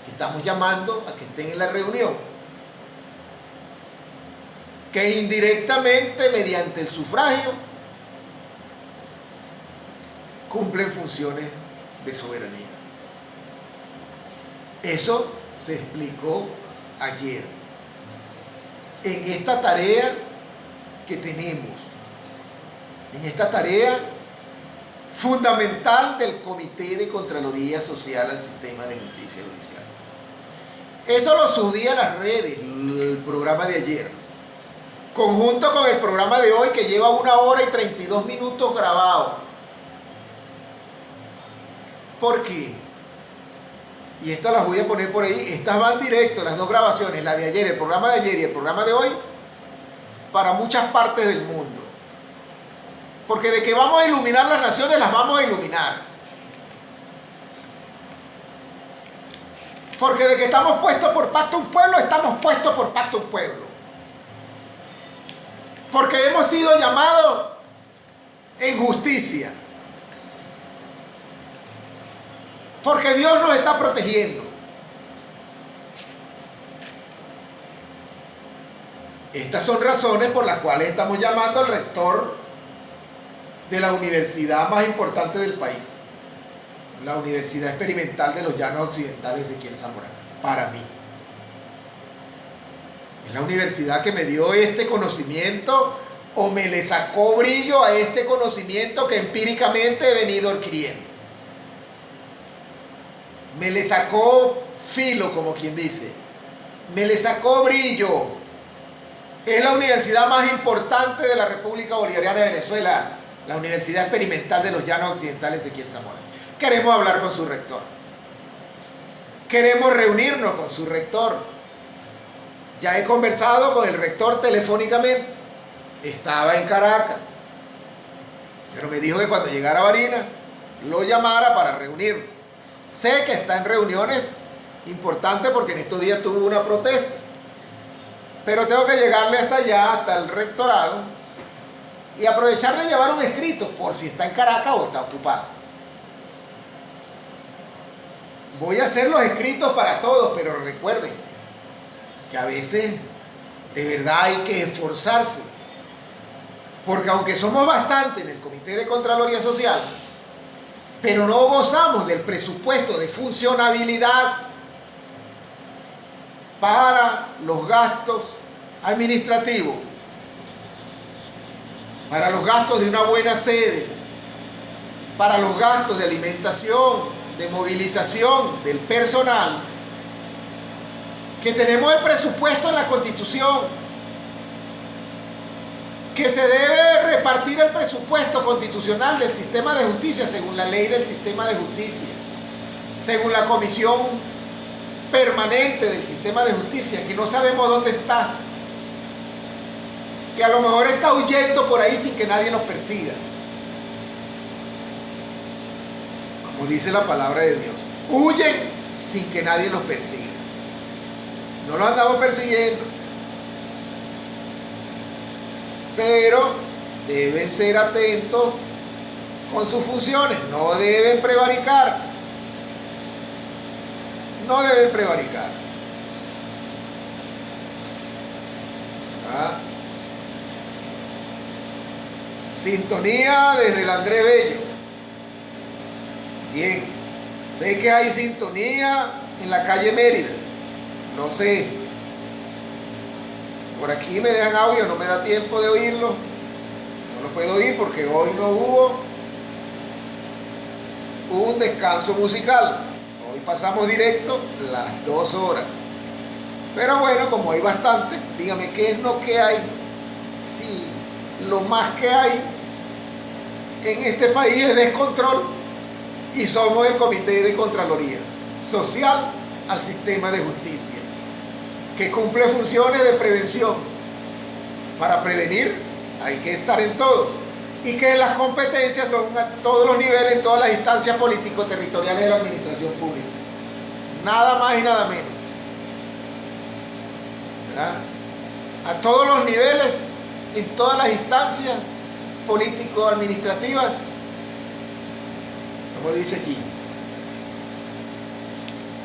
que estamos llamando a que estén en la reunión, que indirectamente mediante el sufragio cumplen funciones de soberanía. Eso se explicó ayer en esta tarea que tenemos, en esta tarea fundamental del Comité de Contraloría Social al sistema de justicia judicial. Eso lo subí a las redes, el programa de ayer, conjunto con el programa de hoy, que lleva 1 hora y 32 minutos grabado. ¿Por qué? Y estas las voy a poner por ahí. Estas van directo, las dos grabaciones, la de ayer, el programa de ayer y el programa de hoy, para muchas partes del mundo. Porque de que vamos a iluminar las naciones, las vamos a iluminar. Porque de que estamos puestos por pacto un pueblo, estamos puestos por pacto un pueblo. Porque hemos sido llamados en justicia. Porque Dios nos está protegiendo. Estas son razones por las cuales estamos llamando al rector de la universidad más importante del país, la Universidad Experimental de los Llanos Occidentales de Ezequiel Zamorano, para mí. Es la universidad que me dio este conocimiento, o me le sacó brillo a este conocimiento que empíricamente he venido adquiriendo. Me le sacó filo, como quien dice. Me le sacó brillo. Es la universidad más importante de la República Bolivariana de Venezuela, la Universidad Experimental de los Llanos Occidentales de Ezequiel Zamorano. Queremos hablar con su rector. Queremos reunirnos con su rector. Ya he conversado con el rector telefónicamente. Estaba en Caracas. Pero me dijo que cuando llegara a Barinas lo llamara para reunirnos. Sé que está en reuniones importantes porque en estos días tuvo una protesta. Pero tengo que llegarle hasta allá, hasta el rectorado, y aprovechar de llevar un escrito por si está en Caracas o está ocupado. Voy a hacer los escritos para todos, pero recuerden que a veces de verdad hay que esforzarse. Porque aunque somos bastante en el Comité de Contraloría Social, pero no gozamos del presupuesto de funcionabilidad para los gastos administrativos, para los gastos de una buena sede, para los gastos de alimentación, de movilización del personal, que tenemos el presupuesto en la Constitución, que se debe repartir el presupuesto constitucional del sistema de justicia según la ley del sistema de justicia, según la Comisión Permanente del Sistema de Justicia, que no sabemos dónde está, que a lo mejor está huyendo por ahí sin que nadie nos persiga. Como dice la palabra de Dios, huyen sin que nadie los persiga. No los andamos persiguiendo, pero deben ser atentos con sus funciones, no deben prevaricar, no deben prevaricar. ¿Ah? Sintonía desde el André Bello. Bien, sé que hay sintonía en la calle Mérida, no sé, por aquí me dejan audio, no me da tiempo de oírlo, no lo puedo oír porque hoy no hubo un descanso musical, hoy pasamos directo las 2 horas, pero bueno, como hay bastante, dígame qué es lo que hay. Sí, lo más que hay en este país es descontrol, y somos el Comité de Contraloría Social al Sistema de Justicia, que cumple funciones de prevención. Para prevenir hay que estar en todo, y que las competencias son a todos los niveles, en todas las instancias político-territoriales de la administración pública, nada más y nada menos, ¿verdad? A todos los niveles, en todas las instancias político-administrativas, como dice aquí,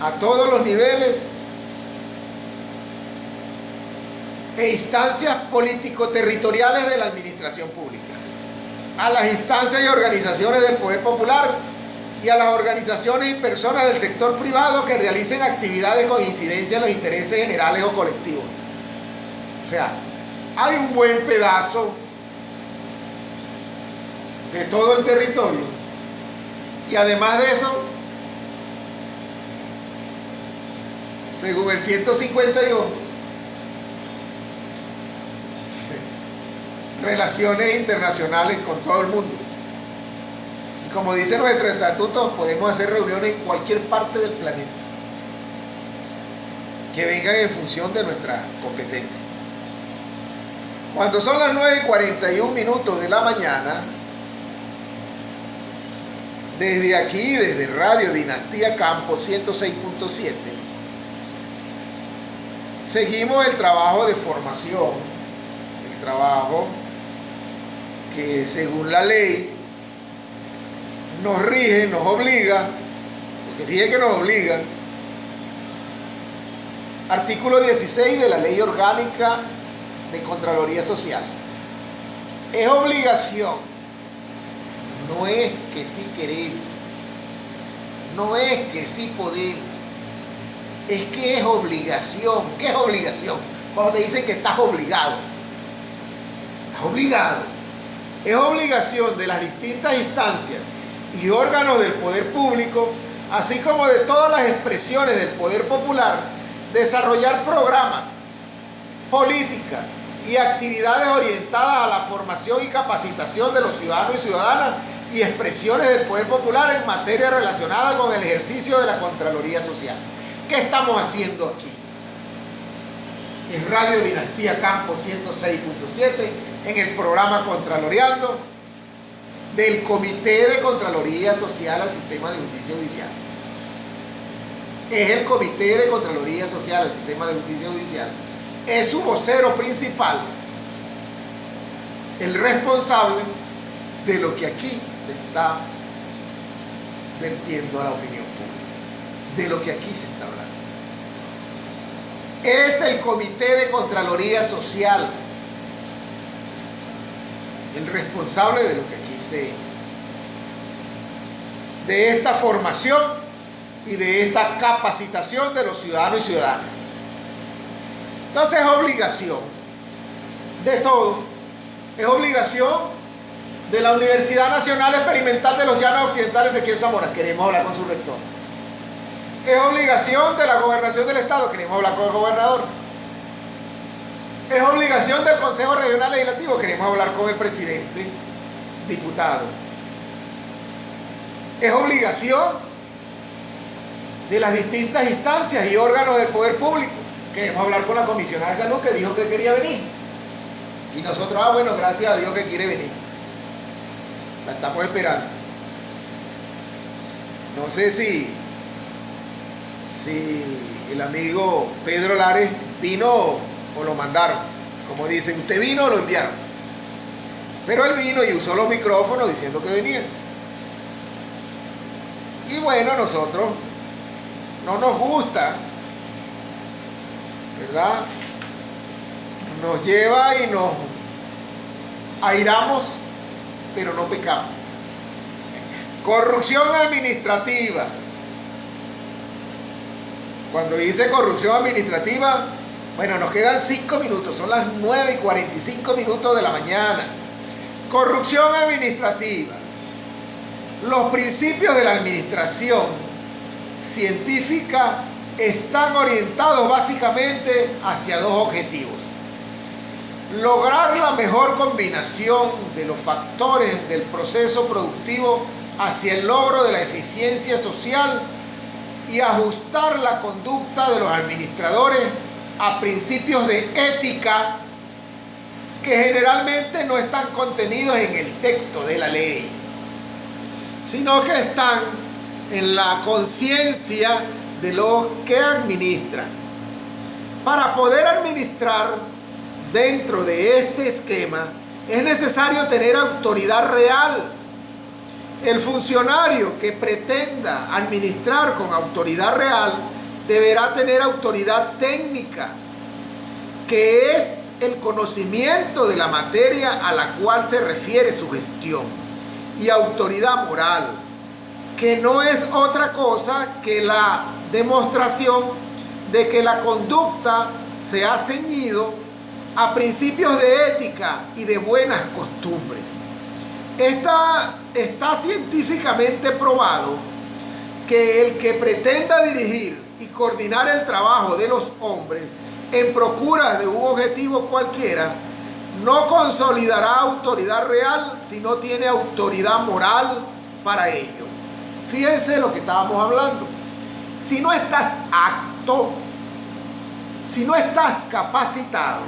a todos los niveles e instancias político-territoriales de la administración pública, a las instancias y organizaciones del poder popular y a las organizaciones y personas del sector privado que realicen actividades con incidencia en los intereses generales o colectivos. O sea, hay un buen pedazo de todo el territorio, y además de eso, según el 152, relaciones internacionales con todo el mundo. Y como dice nuestro estatuto, podemos hacer reuniones en cualquier parte del planeta que vengan en función de nuestra competencia. Cuando son las 9:41 de la mañana, desde aquí, desde Radio Dinastía Campo 106.7, seguimos el trabajo de formación, el trabajo que según la ley nos rige, nos obliga, porque dije que nos obliga, artículo 16 de la Ley Orgánica de Contraloría Social. Es obligación, no es que sí queremos, no es que sí podemos, es que es obligación. ¿Qué es obligación? Cuando te dicen que estás obligado, estás obligado. Es obligación de las distintas instancias y órganos del poder público, así como de todas las expresiones del poder popular, desarrollar programas, políticas y actividades orientadas a la formación y capacitación de los ciudadanos y ciudadanas y expresiones del poder popular en materia relacionada con el ejercicio de la Contraloría Social. ¿Qué estamos haciendo aquí? En Radio Dinastía Campo 106.7, en el programa Contraloreando del Comité de Contraloría Social al Sistema de Justicia Judicial. Es el Comité de Contraloría Social al Sistema de Justicia Judicial. Es su vocero principal, el responsable de lo que aquí se está vertiendo a la opinión pública, de lo que aquí se está hablando. Es el Comité de Contraloría Social el responsable de lo que aquí de esta formación y de esta capacitación de los ciudadanos y ciudadanas. Entonces es obligación de todo, es obligación de la Universidad Nacional Experimental de los Llanos Occidentales Ezequiel Zamora, queremos hablar con su rector. Es obligación de la Gobernación del Estado, queremos hablar con el gobernador. Es obligación del Consejo Regional Legislativo, queremos hablar con el presidente, diputado. Es obligación de las distintas instancias y órganos del poder público. Queremos hablar con la comisionada de salud que dijo que quería venir. Y nosotros, bueno, gracias a Dios que quiere venir. La estamos esperando. No sé si el amigo Pedro Lares vino o lo mandaron. Como dicen, usted vino o lo enviaron. Pero él vino y usó los micrófonos diciendo que venía. Y bueno, a nosotros no nos gusta, ¿verdad? Nos lleva y nos airamos, pero no pecamos. Corrupción administrativa. Cuando dice corrupción administrativa, bueno, nos quedan 5 minutos, son las 9:45 de la mañana. Corrupción administrativa. Los principios de la administración científica están orientados básicamente hacia dos objetivos: lograr la mejor combinación de los factores del proceso productivo hacia el logro de la eficiencia social y ajustar la conducta de los administradores a principios de ética que generalmente no están contenidos en el texto de la ley, sino que están en la conciencia de los que administran. Para poder administrar dentro de este esquema es necesario tener autoridad real. El funcionario que pretenda administrar con autoridad real deberá tener autoridad técnica, que es el conocimiento de la materia a la cual se refiere su gestión, y autoridad moral, que no es otra cosa que la demostración de que la conducta se ha ceñido a principios de ética y de buenas costumbres. Está científicamente probado que el que pretenda dirigir y coordinar el trabajo de los hombres en procura de un objetivo cualquiera no consolidará autoridad real si no tiene autoridad moral para ello. Fíjense lo que estábamos hablando. Si no estás apto, si no estás capacitado,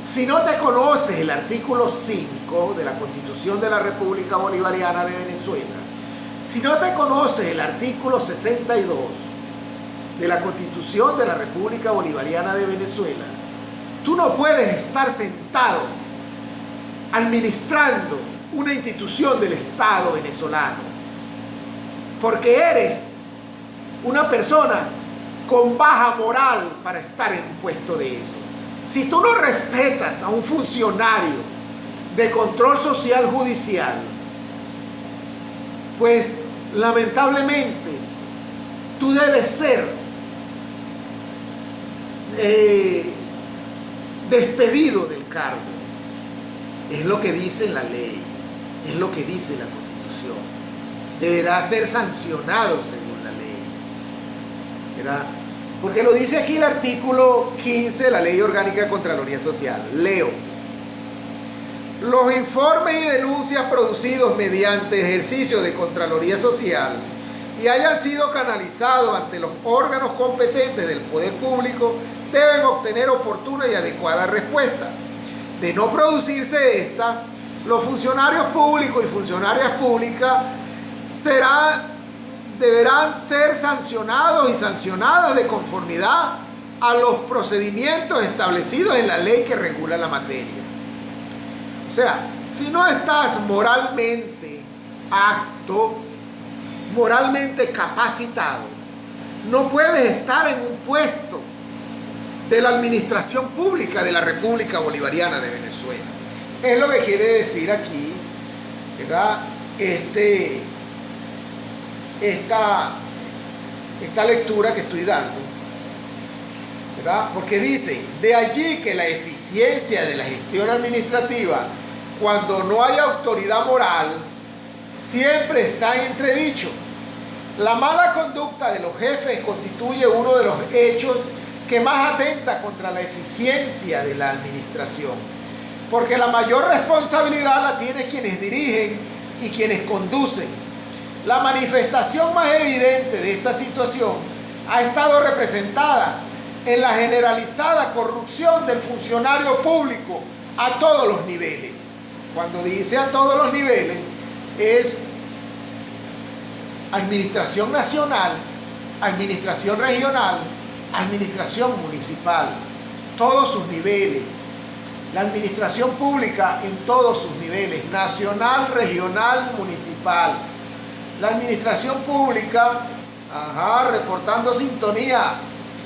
si no te conoces el artículo 5 de la Constitución de la República Bolivariana de Venezuela, si no te conoces el artículo 62 de la Constitución de la República Bolivariana de Venezuela, tú no puedes estar sentado administrando una institución del Estado venezolano, porque eres una persona con baja moral para estar en un puesto de eso. Si tú no respetas a un funcionario de control social judicial, pues lamentablemente tú debes ser despedido del cargo. Es lo que dice la ley, es lo que dice la Constitución. Deberá ser sancionado según la ley, ¿verdad? Porque lo dice aquí el artículo 15 de la Ley Orgánica de Contraloría Social. Leo: los informes y denuncias producidos mediante ejercicio de Contraloría Social y hayan sido canalizados ante los órganos competentes del poder público deben obtener oportuna y adecuada respuesta. De no producirse esta, los funcionarios públicos y funcionarias públicas deberán ser sancionados y sancionadas de conformidad a los procedimientos establecidos en la ley que regula la materia. O sea, si no estás moralmente apto, moralmente capacitado, no puedes estar en un puesto de la administración pública de la República Bolivariana de Venezuela. Es lo que quiere decir aquí, ¿verdad? Esta lectura que estoy dando, ¿verdad? Porque dice: de allí que la eficiencia de la gestión administrativa, cuando no hay autoridad moral, siempre está en entredicho. La mala conducta de los jefes constituye uno de los hechos que más atenta contra la eficiencia de la administración, porque la mayor responsabilidad la tienen quienes dirigen y quienes conducen. La manifestación más evidente de esta situación ha estado representada en la generalizada corrupción del funcionario público a todos los niveles. Cuando dice a todos los niveles, es administración nacional, administración regional, administración municipal, todos sus niveles. La administración pública en todos sus niveles, nacional, regional, municipal. La administración pública, reportando sintonía.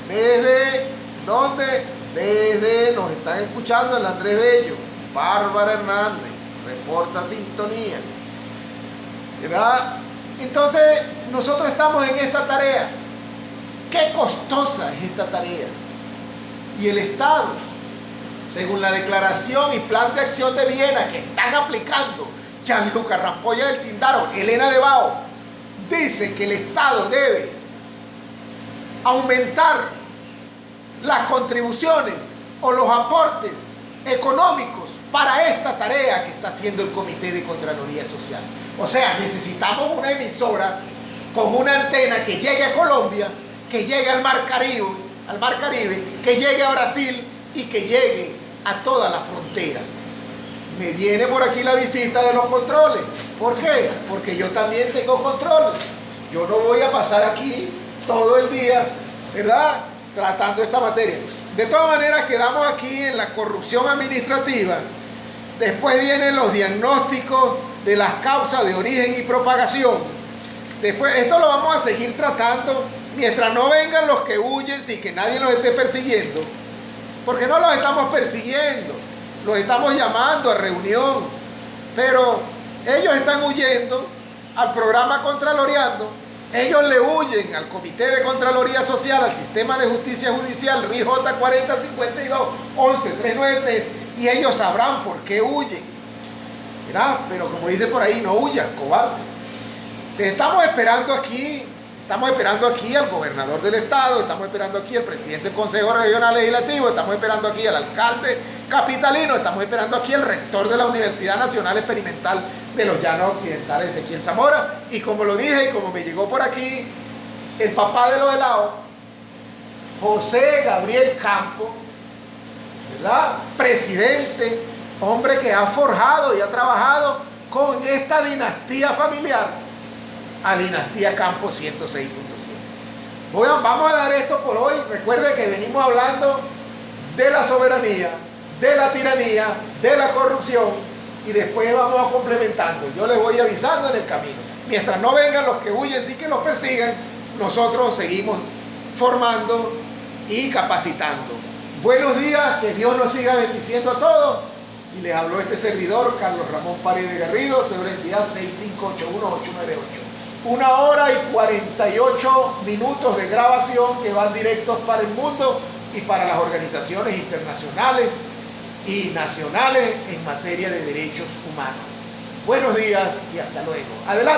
¿Desde dónde? Desde, nos están escuchando el Andrés Bello, Bárbara Hernández, reporta sintonía. ¿Verdad? Entonces, nosotros estamos en esta tarea. ¿Qué costosa es esta tarea? Y el Estado, según la declaración y plan de acción de Viena que están aplicando Gianluca Rampolla del Tindaro, Elena de Bao, dice que el Estado debe aumentar las contribuciones o los aportes económicos para esta tarea que está haciendo el Comité de Contraloría Social. O sea, necesitamos una emisora con una antena que llegue a Colombia, que llegue al Mar Caribe, que llegue a Brasil y que llegue a toda la frontera. Me viene por aquí la visita de los controles. ¿Por qué? Porque yo también tengo control. Yo no voy a pasar aquí todo el día, ¿verdad?, tratando esta materia. De todas maneras, quedamos aquí en la corrupción administrativa. Después vienen los diagnósticos de las causas de origen y propagación. Después, esto lo vamos a seguir tratando mientras no vengan los que huyen sin que nadie los esté persiguiendo. Porque no los estamos persiguiendo, los estamos llamando a reunión. Pero ellos están huyendo al programa Contraloreando. Ellos le huyen al Comité de Contraloría Social, al Sistema de Justicia Judicial, RIJ 4052-11-393, y ellos sabrán por qué huyen. ¿Verdad? Pero como dice por ahí, no huyan, cobarde. Estamos esperando aquí al gobernador del estado, estamos esperando aquí al presidente del Consejo Regional Legislativo, estamos esperando aquí al alcalde capitalino, estamos esperando aquí al rector de la Universidad Nacional Experimental de los Llanos Occidentales, Ezequiel Zamora, y como lo dije y como me llegó por aquí, el papá de los helados, José Gabriel Campo, ¿verdad?, presidente, hombre que ha forjado y ha trabajado con esta dinastía familiar, a Dinastía Campos 106.7. Vamos a dar esto por hoy. Recuerde que venimos hablando de la soberanía, de la tiranía, de la corrupción, y después vamos complementando. Yo les voy avisando en el camino. Mientras no vengan los que huyen, sí que los persigan, nosotros seguimos formando y capacitando. Buenos días, que Dios nos siga bendiciendo a todos. Y les habló este servidor, Carlos Ramón Paredes Garrido, sobre entidad 6581898. 1 hora y 48 minutos de grabación que van directos para el mundo y para las organizaciones internacionales y nacionales en materia de derechos humanos. Buenos días y hasta luego. Adelante.